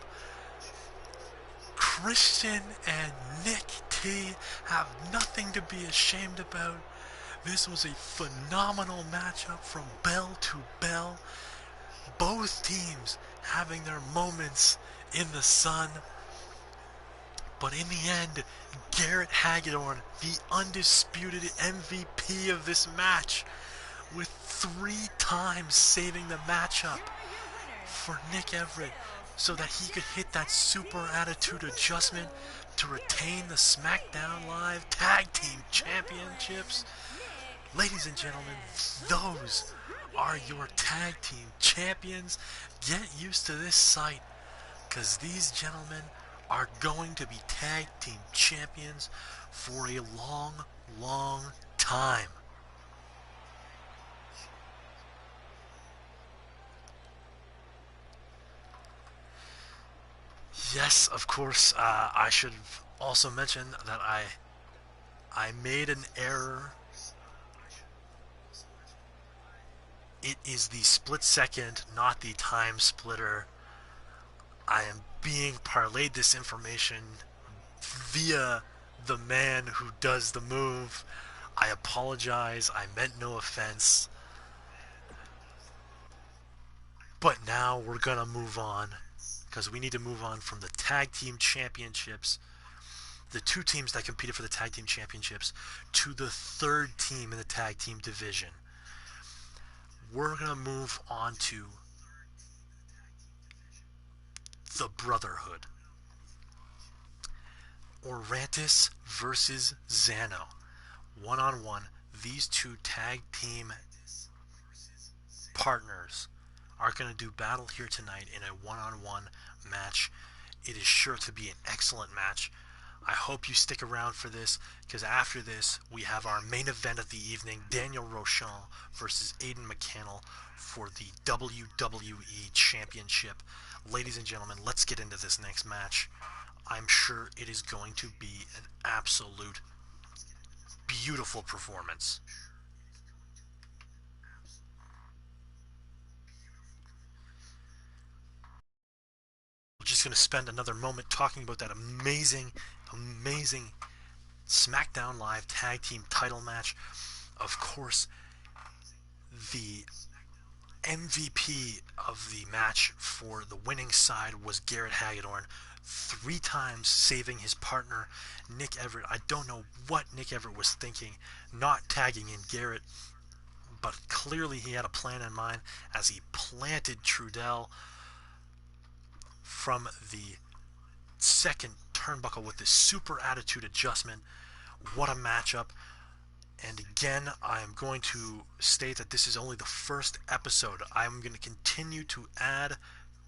Christian and Nic T have nothing to be ashamed about. This was a phenomenal matchup from bell to bell. Both teams having their moments in the sun. But in the end, Garrett Hagedorn, the undisputed MVP of this match, with 3 times saving the matchup for Nic Everett so that he could hit that super attitude adjustment to retain the SmackDown Live Tag Team Championships. Ladies and gentlemen, those are your tag team champions. Get used to this sight, because these gentlemen are going to be tag team champions for a long, long time. Yes, of course, I should also mention that I made an error. It is the split second, not the time splitter. I am being parlayed this information via the man who does the move. I apologize. I meant no offense. But now we're going to move on, because we need to move on from the tag team championships, the 2 teams that competed for the tag team championships, to the 3rd team in the tag team division. We're going to move on to the Brotherhood. Orantis versus Zano. One-on-one, these 2 tag team partners are going to do battle here tonight in a one-on-one match. It is sure to be an excellent match. I hope you stick around for this, because after this we have our main event of the evening, Daniel Rochon versus Aiden McCannell for the WWE Championship. Ladies and gentlemen, let's get into this next match. I'm sure it is going to be an absolute beautiful performance. We're just going to spend another moment talking about that amazing SmackDown Live Tag Team title match. Of course, the MVP of the match for the winning side was Garrett Hagedorn, 3 times saving his partner, Nic Everett. I don't know what Nic Everett was thinking, not tagging in Garrett, but clearly he had a plan in mind as he planted Trudell from the 2nd turnbuckle with this super attitude adjustment. What a matchup. And again, I am going to state that this is only the 1st episode. I'm going to continue to add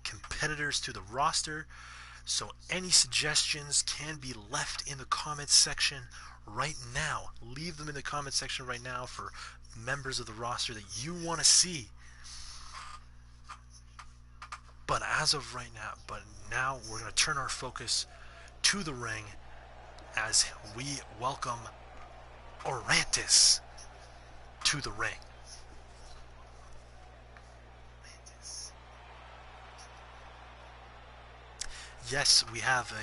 competitors to the roster, so any suggestions can be left in the comments section right now. Leave them in the comments section right now for members of the roster that you want to see. But as of right now, we're going to turn our focus to the ring as we welcome Orantis to the ring. Yes, we have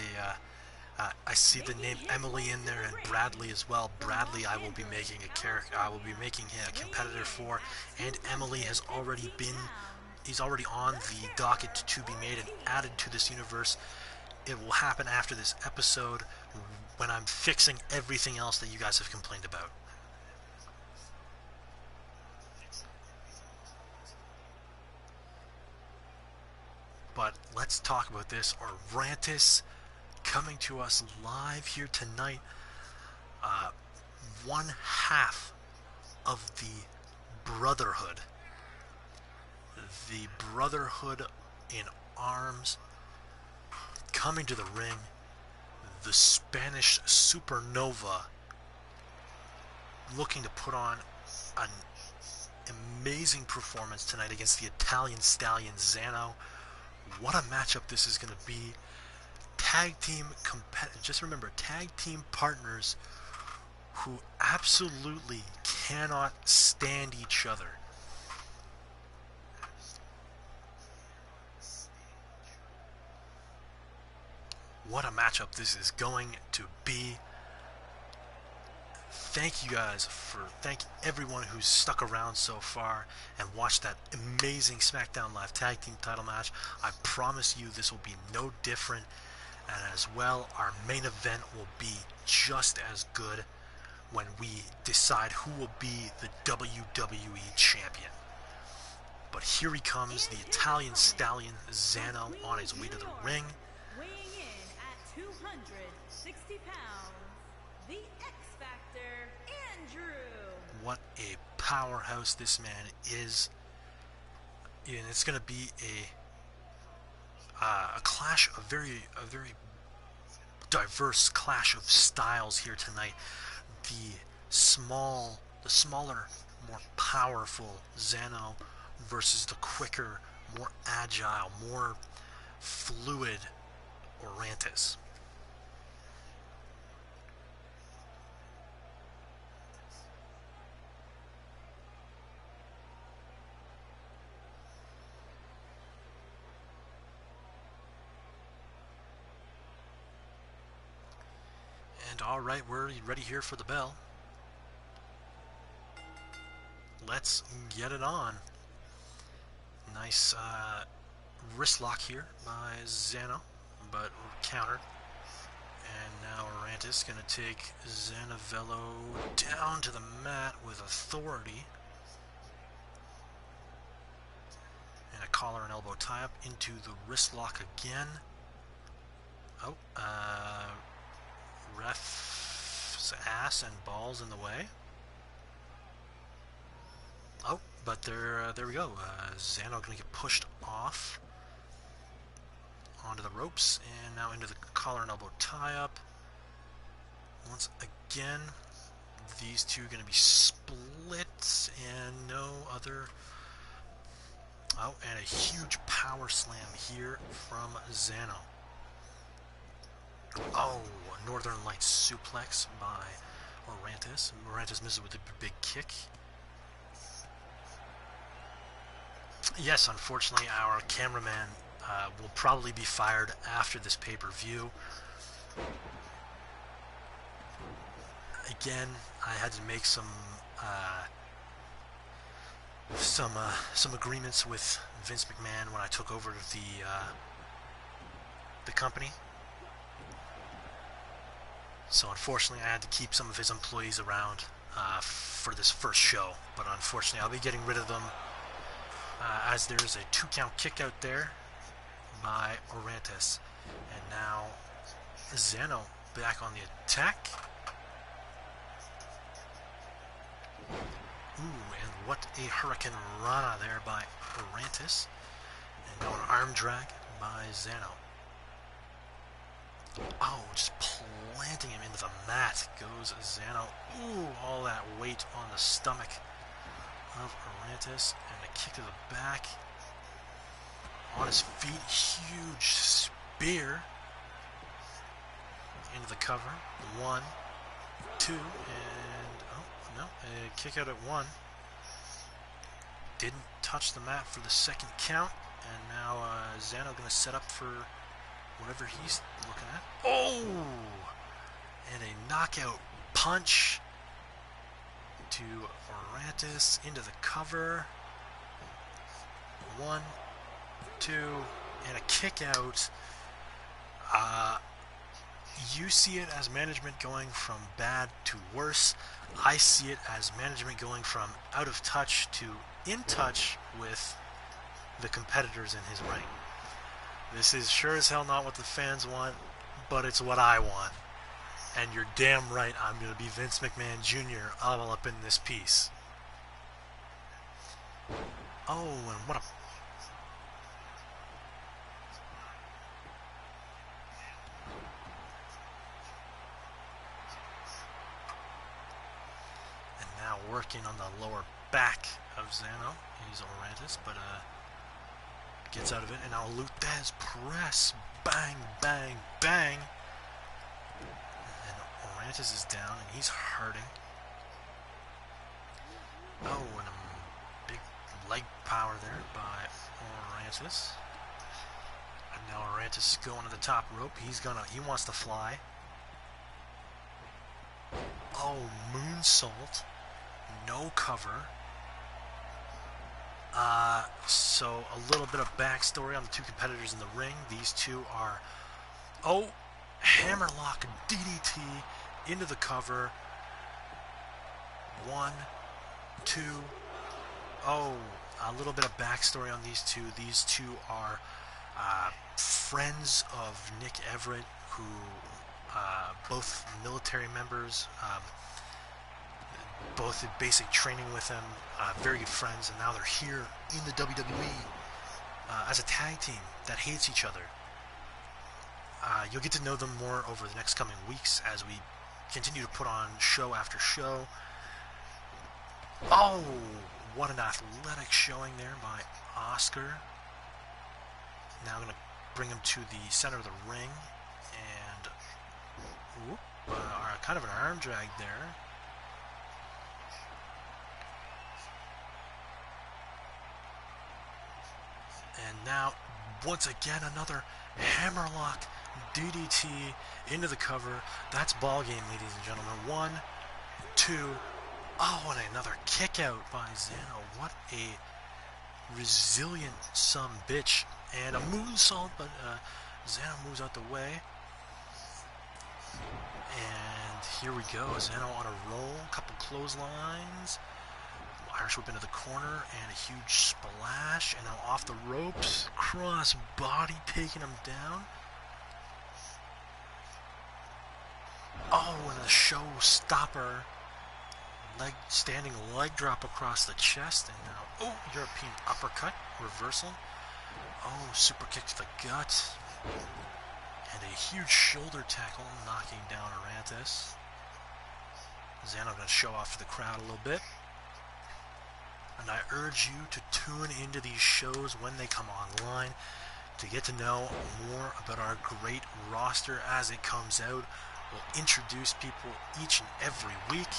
I see the name Emily in there, and Bradley as well. Bradley, I will be making a competitor for, and Emily has already been. He's already on the docket to be made and added to this universe. It will happen after this episode, when I'm fixing everything else that you guys have complained about. But let's talk about this. Orantis coming to us live here tonight. One half of the Brotherhood. The Brotherhood in arms, coming to the ring. The Spanish Supernova looking to put on an amazing performance tonight against the Italian Stallion Zano. What a matchup this is going to be. Just remember, tag team partners who absolutely cannot stand each other. What a matchup this is going to be. thank you guys thank everyone who's stuck around so far and watched that amazing SmackDown Live Tag Team title match. I promise you this will be no different, and as well, our main event will be just as good when we decide who will be the WWE champion. But here he comes, the Italian stallion Zano, on his way to the ring. Weighing in at 260 pounds, the X Factor, Andrew. What a powerhouse this man is. And it's going to be a clash, a very diverse clash of styles here tonight. The smaller, more powerful Zano versus the quicker, more agile, more fluid Orantis. And alright, we're ready here for the bell. Let's get it on. Nice wrist lock here by Zano, but countered. And now Orantis going to take Zanavello down to the mat with authority. And a collar and elbow tie-up into the wrist lock again. Oh, ref's ass and balls in the way. Oh, but there we go. Zano going to get pushed off onto the ropes, and now into the collar and elbow tie-up. Once again, these two are going to be split, and no other. Oh, and a huge power slam here from Zano. Oh, a Northern Lights suplex by Orantis. Orantis misses with a big kick. Yes, unfortunately, our cameraman will probably be fired after this pay-per-view. Again, I had to make some agreements with Vince McMahon when I took over the company. So unfortunately, I had to keep some of his employees around for this first show. But unfortunately, I'll be getting rid of them. As there's a 2-count kick out there by Orantis. And now Zano back on the attack. Ooh, and what a Hurricane Rana there by Orantis. And now an arm drag by Zano. Oh, just planting him into the mat goes Zano. Ooh, all that weight on the stomach of Orantis, and a kick to the back. On his feet, huge spear into the cover. 1, 2, and oh no, a kick out at 1. Didn't touch the mat for the second count, and now Zano going to set up for whatever he's looking at. Oh, and a knockout punch to Orantis into the cover. 1, 2, and a kick out. You see it as management going from bad to worse. I see it as management going from out of touch to in touch with the competitors in his ring. This is sure as hell not what the fans want, but it's what I want. And you're damn right I'm going to be Vince McMahon Jr. all up in this piece. Oh, and what a... And now working on the lower back of Zano. He's Orantis, but gets out of it. And now Luthez press. Bang, bang, bang. Orantis is down, and he's hurting. Oh, and a big leg power there by Orantis. And now Orantis is going to the top rope. He wants to fly. Oh, moonsault. No cover. So a little bit of backstory on the two competitors in the ring. These two are, hammerlock DDT into the cover. 1, 2. Oh, a little bit of backstory on these two. These two are friends of Nic Everett, who both military members, both in basic training with him, very good friends, and now they're here in the WWE as a tag team that hates each other. You'll get to know them more over the next coming weeks as we continue to put on show after show. Oh, what an athletic showing there by Oscar. Now I'm going to bring him to the center of the ring, and kind of an arm drag there. And now, once again, another hammerlock DDT into the cover. That's ball game, ladies and gentlemen. 1, 2. Oh, and another kick out by Zano. What a resilient son bitch. And a moonsault, but Zano moves out the way. And here we go. Zano on a roll. Couple clotheslines. Irish whip into the corner, and a huge splash, and now off the ropes, cross body taking him down. Oh, and a showstopper, standing leg drop across the chest, and now, European uppercut, reversal. Oh, super kick to the gut, and a huge shoulder tackle, knocking down Arantes. Zano going to show off to the crowd a little bit. And I urge you to tune into these shows when they come online to get to know more about our great roster as it comes out. We'll introduce people each and every week.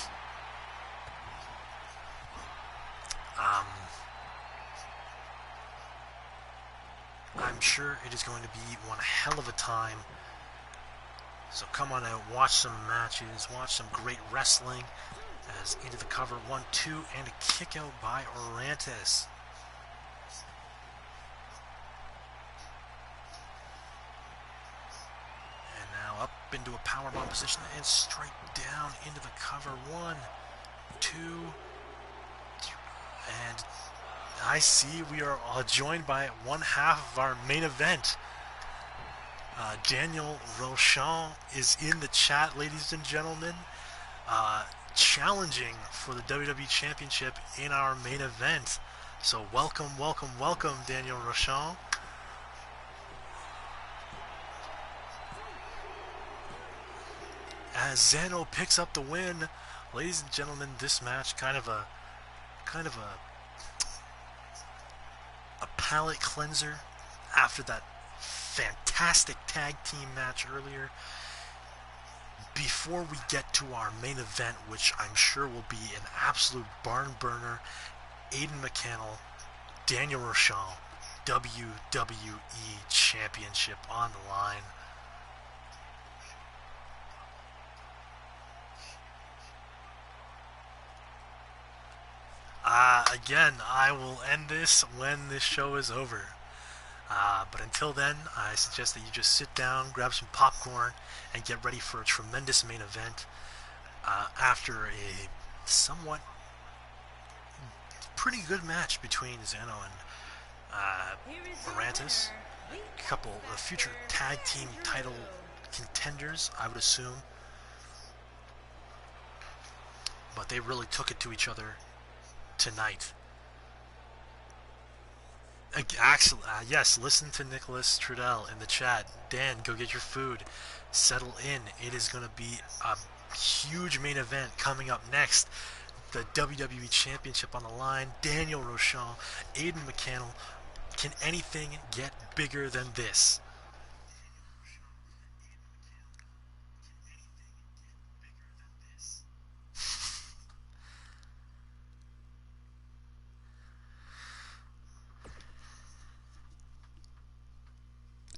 I'm sure it is going to be one hell of a time. So come on out, watch some matches, watch some great wrestling. As into the cover, 1, 2, and a kick out by Arantes. And now up into a powerbomb position and straight down into the cover. 1, 2, and I see we are joined by one half of our main event. Daniel Rochon is in the chat, ladies and gentlemen. Challenging for the WWE Championship in our main event. So welcome, Daniel Rochon. As Zano picks up the win, ladies and gentlemen, this match kind of a palate cleanser after that fantastic tag team match earlier. Before we get to our main event, which I'm sure will be an absolute barn burner, Aiden McCannell, Daniel Rochon, WWE Championship on the line. Again, I will end this when this show is over. But until then, I suggest that you just sit down, grab some popcorn, and get ready for a tremendous main event after a somewhat pretty good match between Zano and Arantes. A couple of future tag team title contenders, I would assume. But they really took it to each other tonight. Actually, yes, listen to Nicholas Trudell in the chat. Dan, go get your food. Settle in. It is going to be a huge main event coming up next. The WWE Championship on the line. Daniel Rochon, Aiden McCannell. Can anything get bigger than this?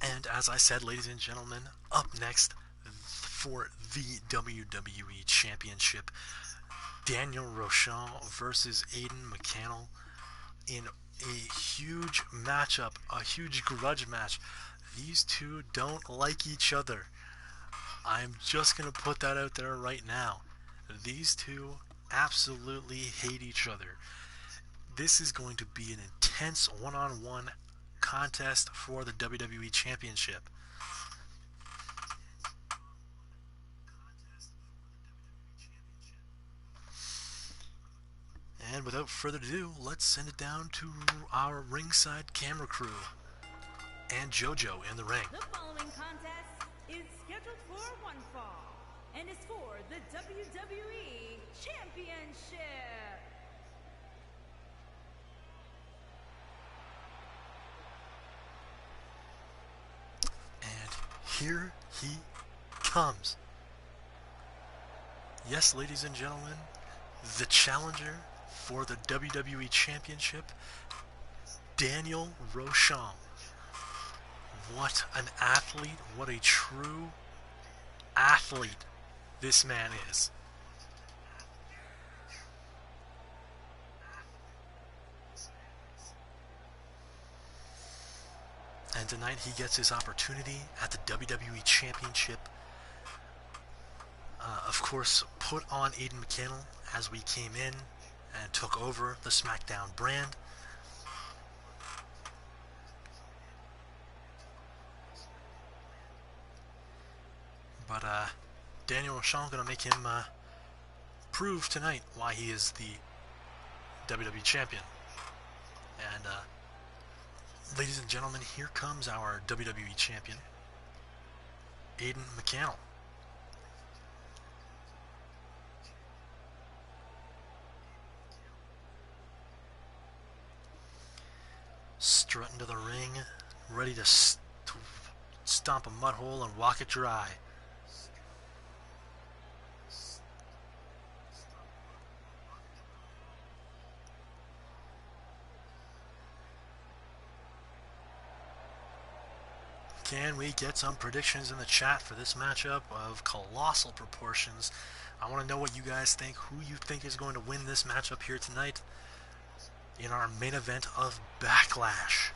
And as I said, ladies and gentlemen, up next, for the WWE Championship. Daniel Rochon versus Aiden McCannell in a huge matchup, a huge grudge match. These two don't like each other. I'm just going to put that out there right now. These two absolutely hate each other. This is going to be an intense one-on-one contest for the WWE Championship. And without further ado, let's send it down to our ringside camera crew and JoJo in the ring. The following contest is scheduled for one fall and is for the WWE Championship. And here he comes. Yes, ladies and gentlemen, the challenger for the WWE Championship, Daniel Rochon. What an athlete, what a true athlete this man is. And tonight he gets his opportunity at the WWE Championship. Of course, put on Aiden McCannell as we came in and took over the SmackDown brand. But Daniel Rochon going to make him prove tonight why he is the WWE Champion. And ladies and gentlemen, here comes our WWE Champion, Aiden McCannell. Strutting to the ring, ready to stomp a mud hole and walk it dry. Can we get some predictions in the chat for this matchup of colossal proportions? I want to know what you guys think, who you think is going to win this matchup here tonight in our main event of Backlash.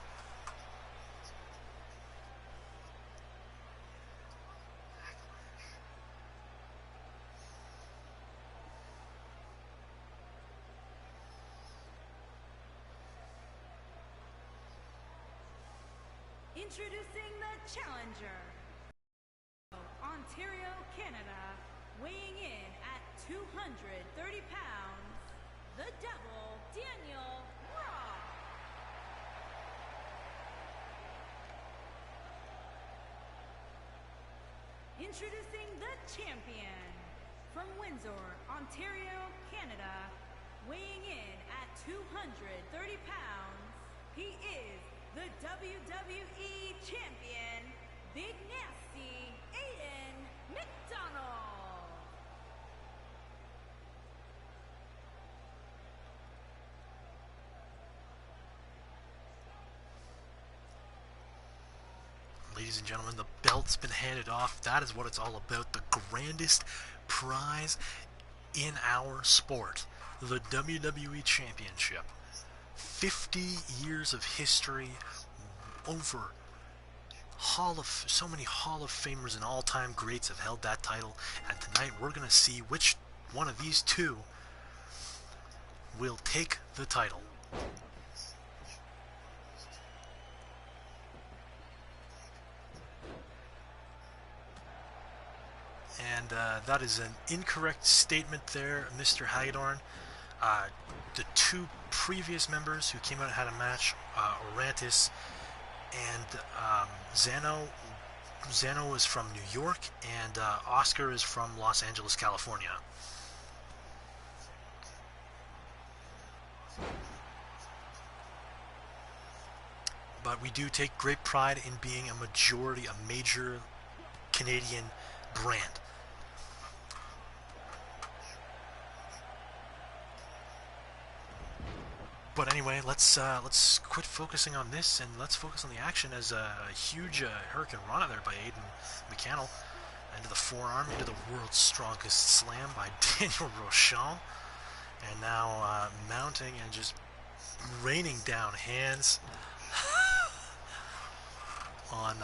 Introducing the challenger, Ontario, Canada, weighing in at 230 pounds, the Devil, Daniel Rock. Introducing the champion, from Windsor, Ontario, Canada, weighing in at 230 pounds, he is the WWE Champion, Big Nasty Aiden McDonald. Ladies and gentlemen, the belt's been handed off. That is what it's all about. The grandest prize in our sport, the WWE Championship. 50 years of history, over so many Hall of Famers and all-time greats have held that title, and tonight we're going to see which one of these two will take the title. And that is an incorrect statement there, Mr. Hagedorn. The two previous members who came out and had a match, Orantis and Zano. Zano is from New York, and Oscar is from Los Angeles, California. But we do take great pride in being a major Canadian brand. But anyway, let's quit focusing on this and let's focus on the action as a huge Hurricane Rana there by Aiden McCannell. Into the forearm, into the world's strongest slam by Daniel Rochon. And now mounting and just raining down hands on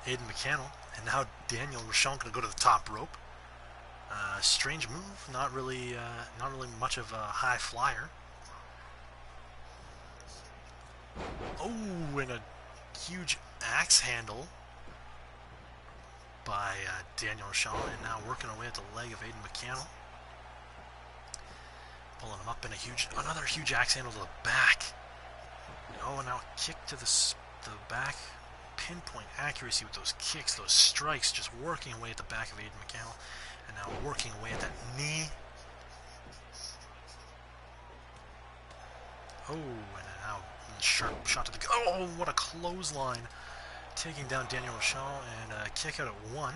Aiden McCannell. And now Daniel Rochon going to go to the top rope. Strange move, not really much of a high flyer. Oh, and a huge axe handle by Daniel Rochon, and now working away at the leg of Aiden McCannell. Pulling him up in another huge axe handle to the back. Oh, and now a kick to the back. Pinpoint accuracy with those kicks, those strikes, just working away at the back of Aiden McCannell. And now working away at that knee. Oh, and now sharp shot to the... Oh, what a clothesline. Taking down Daniel Rochon, and kick out at 1.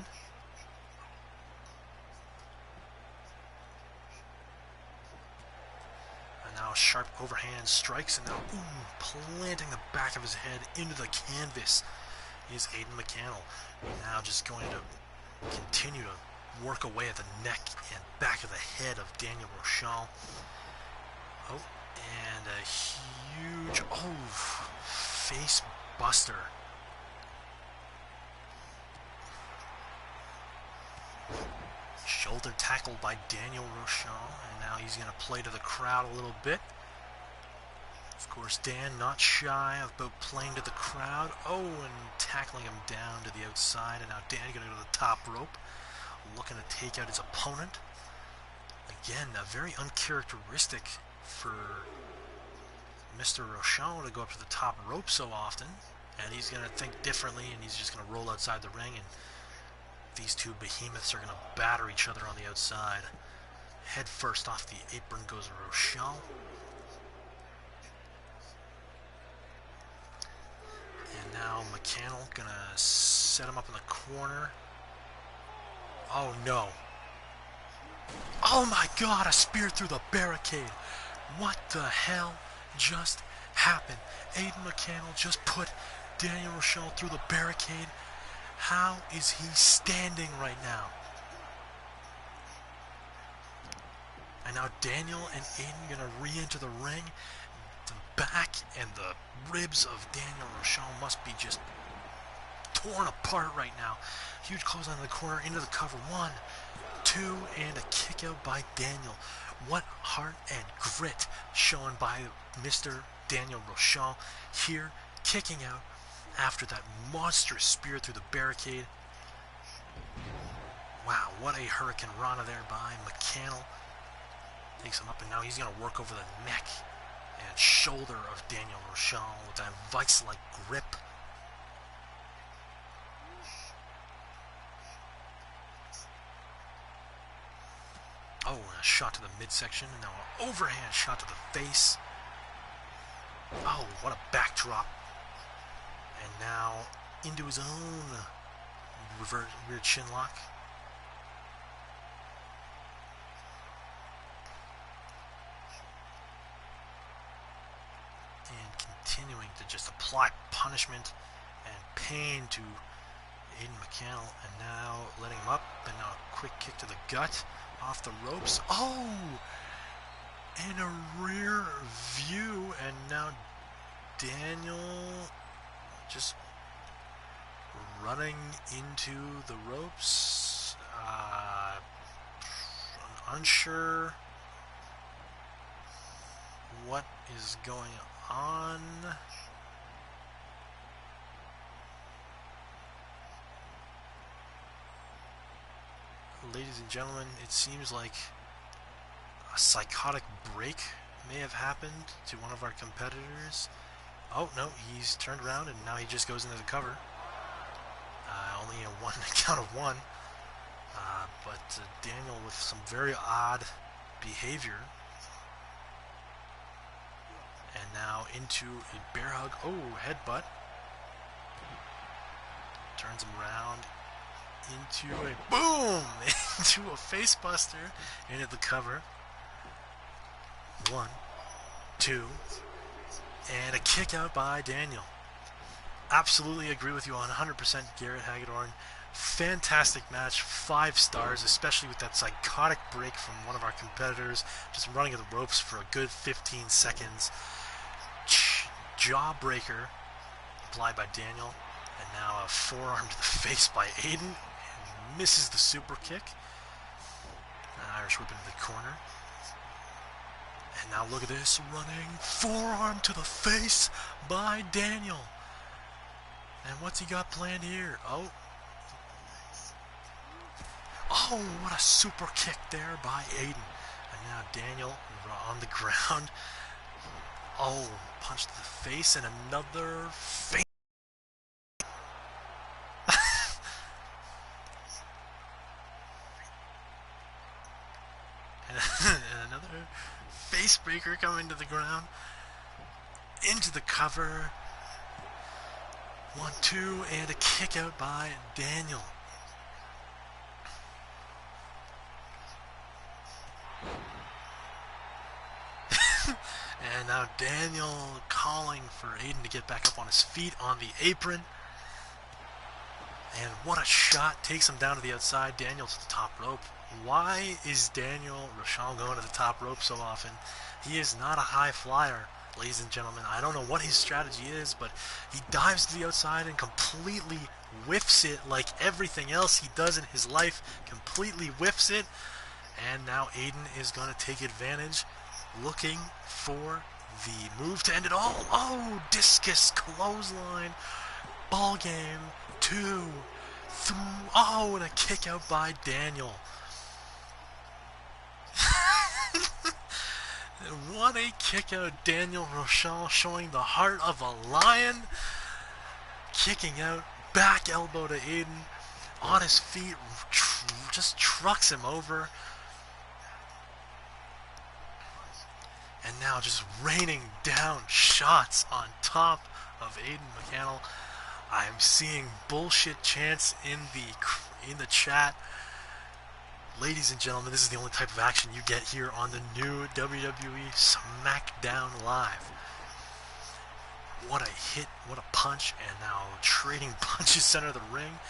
And now sharp overhand strikes, and now planting the back of his head into the canvas is Aiden McCannell. Now just going to continue to work away at the neck and back of the head of Daniel Rochon. Oh, and a huge, face buster. Shoulder tackle by Daniel Rochon, and now he's going to play to the crowd a little bit. Of course, Dan not shy about playing to the crowd. Oh, and tackling him down to the outside, and now Dan going to go to the top rope, looking to take out his opponent. Again, very uncharacteristic for Mr. Rochon to go up to the top rope so often, and he's going to think differently, and he's just going to roll outside the ring, and these two behemoths are going to batter each other on the outside. Head first off the apron goes Rochon. And now McCannell going to set him up in the corner. Oh no. Oh my god, a spear through the barricade. What the hell just happened? Aiden McCannell just put Daniel Rochon through the barricade. How is he standing right now? And now Daniel and Aiden going to re-enter the ring. The back and the ribs of Daniel Rochon must be just torn apart right now. Huge close on the corner, into the cover. 1, 2, and a kick out by Daniel. What heart and grit shown by Mr. Daniel Rochon here, kicking out after that monstrous spear through the barricade. Wow, what a Hurricane Rana there by McCannell. Takes him up, and now he's going to work over the neck and shoulder of Daniel Rochon with that vice-like grip. Oh, and a shot to the midsection, and now an overhand shot to the face. Oh, what a backdrop. And now into his own rear chin lock. And continuing to just apply punishment and pain to Aiden McCannell. And now letting him up. And now a quick kick to the gut off the ropes. Oh! And a rear view. And now Daniel just running into the ropes. Unsure what is going on. Ladies and gentlemen, it seems like a psychotic break may have happened to one of our competitors. Oh, no, he's turned around, and now he just goes into the cover. Only a count of one. But Daniel with some very odd behavior. And now into a bear hug. Oh, headbutt. Turns him around into a boom! Into a face buster. Into the cover. 1, 2... and a kick out by Daniel. Absolutely agree with you on 100%, Garrett Hagedorn. Fantastic match, 5 stars, especially with that psychotic break from one of our competitors, just running at the ropes for a good 15 seconds. Jawbreaker applied by Daniel, and now a forearm to the face by Aiden, and misses the super kick. An Irish whip into the corner. And now look at this, running forearm to the face by Daniel. And what's he got planned here? Oh, what a super kick there by Aiden. And now Daniel on the ground. Oh, punch to the face and another face. and another face breaker coming to the ground. Into the cover. 1, 2, and a kick out by Daniel. And now Daniel calling for Aiden to get back up on his feet on the apron. And what a shot. Takes him down to the outside. Daniel to the top rope. Why is Daniel Rochelle going to the top rope so often? He is not a high flyer, ladies and gentlemen. I don't know what his strategy is, but he dives to the outside and completely whiffs it like everything else he does in his life. Completely whiffs it. And now Aiden is going to take advantage, looking for the move to end it all. Oh, discus clothesline. Ball game. 2, 3. Oh, and a kick out by Daniel. What a kick out, Daniel Rochelle, showing the heart of a lion. Kicking out, back elbow to Aiden. On his feet, just trucks him over. And now just raining down shots on top of Aiden McCannell. I'm seeing bullshit chants in the chat. Ladies and gentlemen, this is the only type of action you get here on the new WWE SmackDown Live. What a hit, what a punch, and now trading punches center of the ring.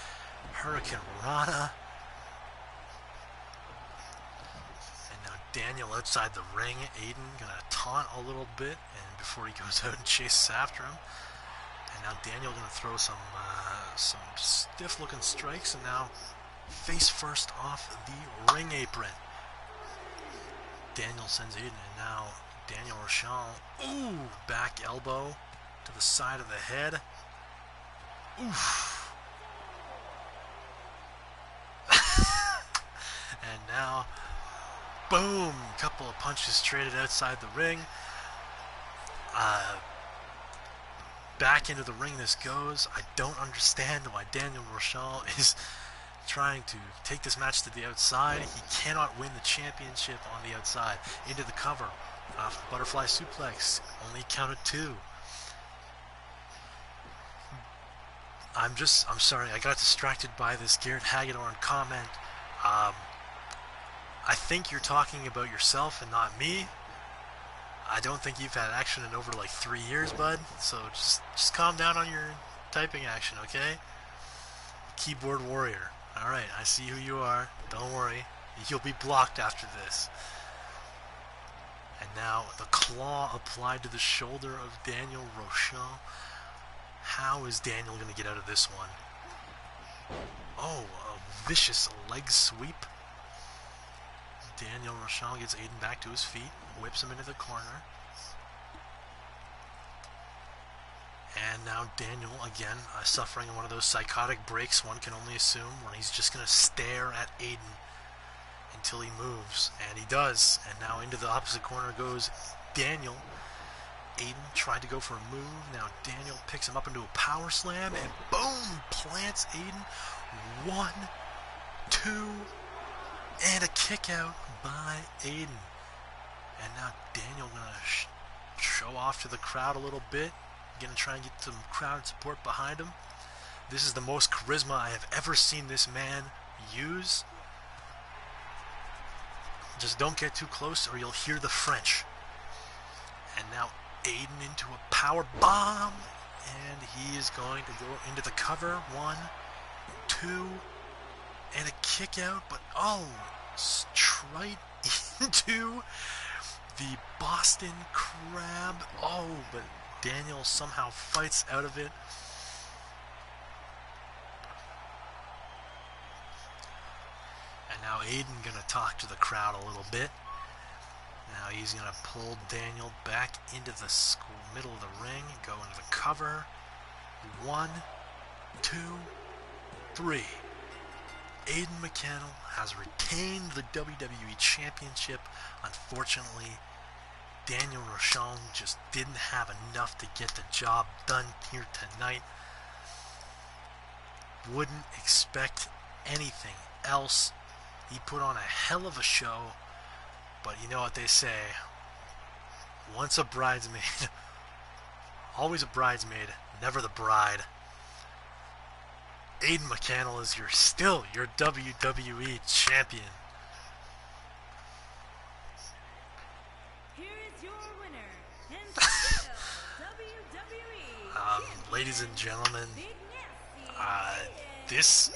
Hurricane Rana. And now Daniel outside the ring. Aiden gonna taunt a little bit, and before he goes out and chases after him. And now Daniel gonna throw some stiff-looking strikes, and now face first off the ring apron. Daniel sends Aiden, and now Daniel Rochelle. Ooh, back elbow to the side of the head. Oof. And now, boom, couple of punches traded outside the ring. Back into the ring this goes. I don't understand why Daniel Rochelle is trying to take this match to the outside. He cannot win the championship on the outside. Into the cover. Butterfly suplex. Only counted 2. I'm sorry, I got distracted by this Garrett Hagedorn comment. I think you're talking about yourself and not me. I don't think you've had action in over like 3 years, bud. So just calm down on your typing action, okay? Keyboard warrior. Alright, I see who you are. Don't worry. You'll be blocked after this. And now the claw applied to the shoulder of Daniel Rochelle. How is Daniel going to get out of this one? Oh, a vicious leg sweep. Daniel Rochelle gets Aiden back to his feet, whips him into the corner. And now Daniel, again, suffering one of those psychotic breaks one can only assume, when he's just going to stare at Aiden until he moves. And he does. And now into the opposite corner goes Daniel. Aiden tried to go for a move. Now Daniel picks him up into a power slam, and boom, plants Aiden. 1, 2, and a kick out by Aiden. And now Daniel gonna show off to the crowd a little bit. Gonna try and get some crowd support behind him. This is the most charisma I have ever seen this man use. Just don't get too close or you'll hear the French. And now Aiden into a power bomb. And he is going to go into the cover. 1, 2, and a kick out, but straight into the Boston Crab. Oh, but Daniel somehow fights out of it. And now Aiden gonna talk to the crowd a little bit. Now he's gonna pull Daniel back into the middle of the ring, go into the cover. 1, 2, 3. Aiden McCannell has retained the WWE Championship. Unfortunately, Daniel Rochon just didn't have enough to get the job done here tonight. Wouldn't expect anything else. He put on a hell of a show, but you know what they say, once a bridesmaid, always a bridesmaid, never the bride. Aiden McCannell is still your WWE champion. Here is your winner, and still WWE champion, Ladies and gentlemen, Big Nasty this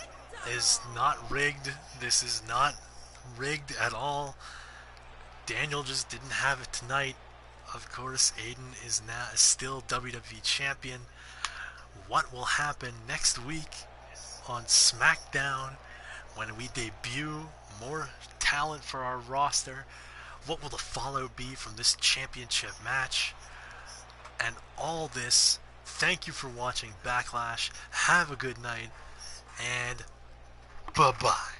is not rigged. This is not rigged at all. Daniel just didn't have it tonight. Of course, Aiden is now still WWE champion. What will happen next week on SmackDown when we debut more talent for our roster? What will the follow be from this championship match? And all this, thank you for watching Backlash. Have a good night, and bye-bye.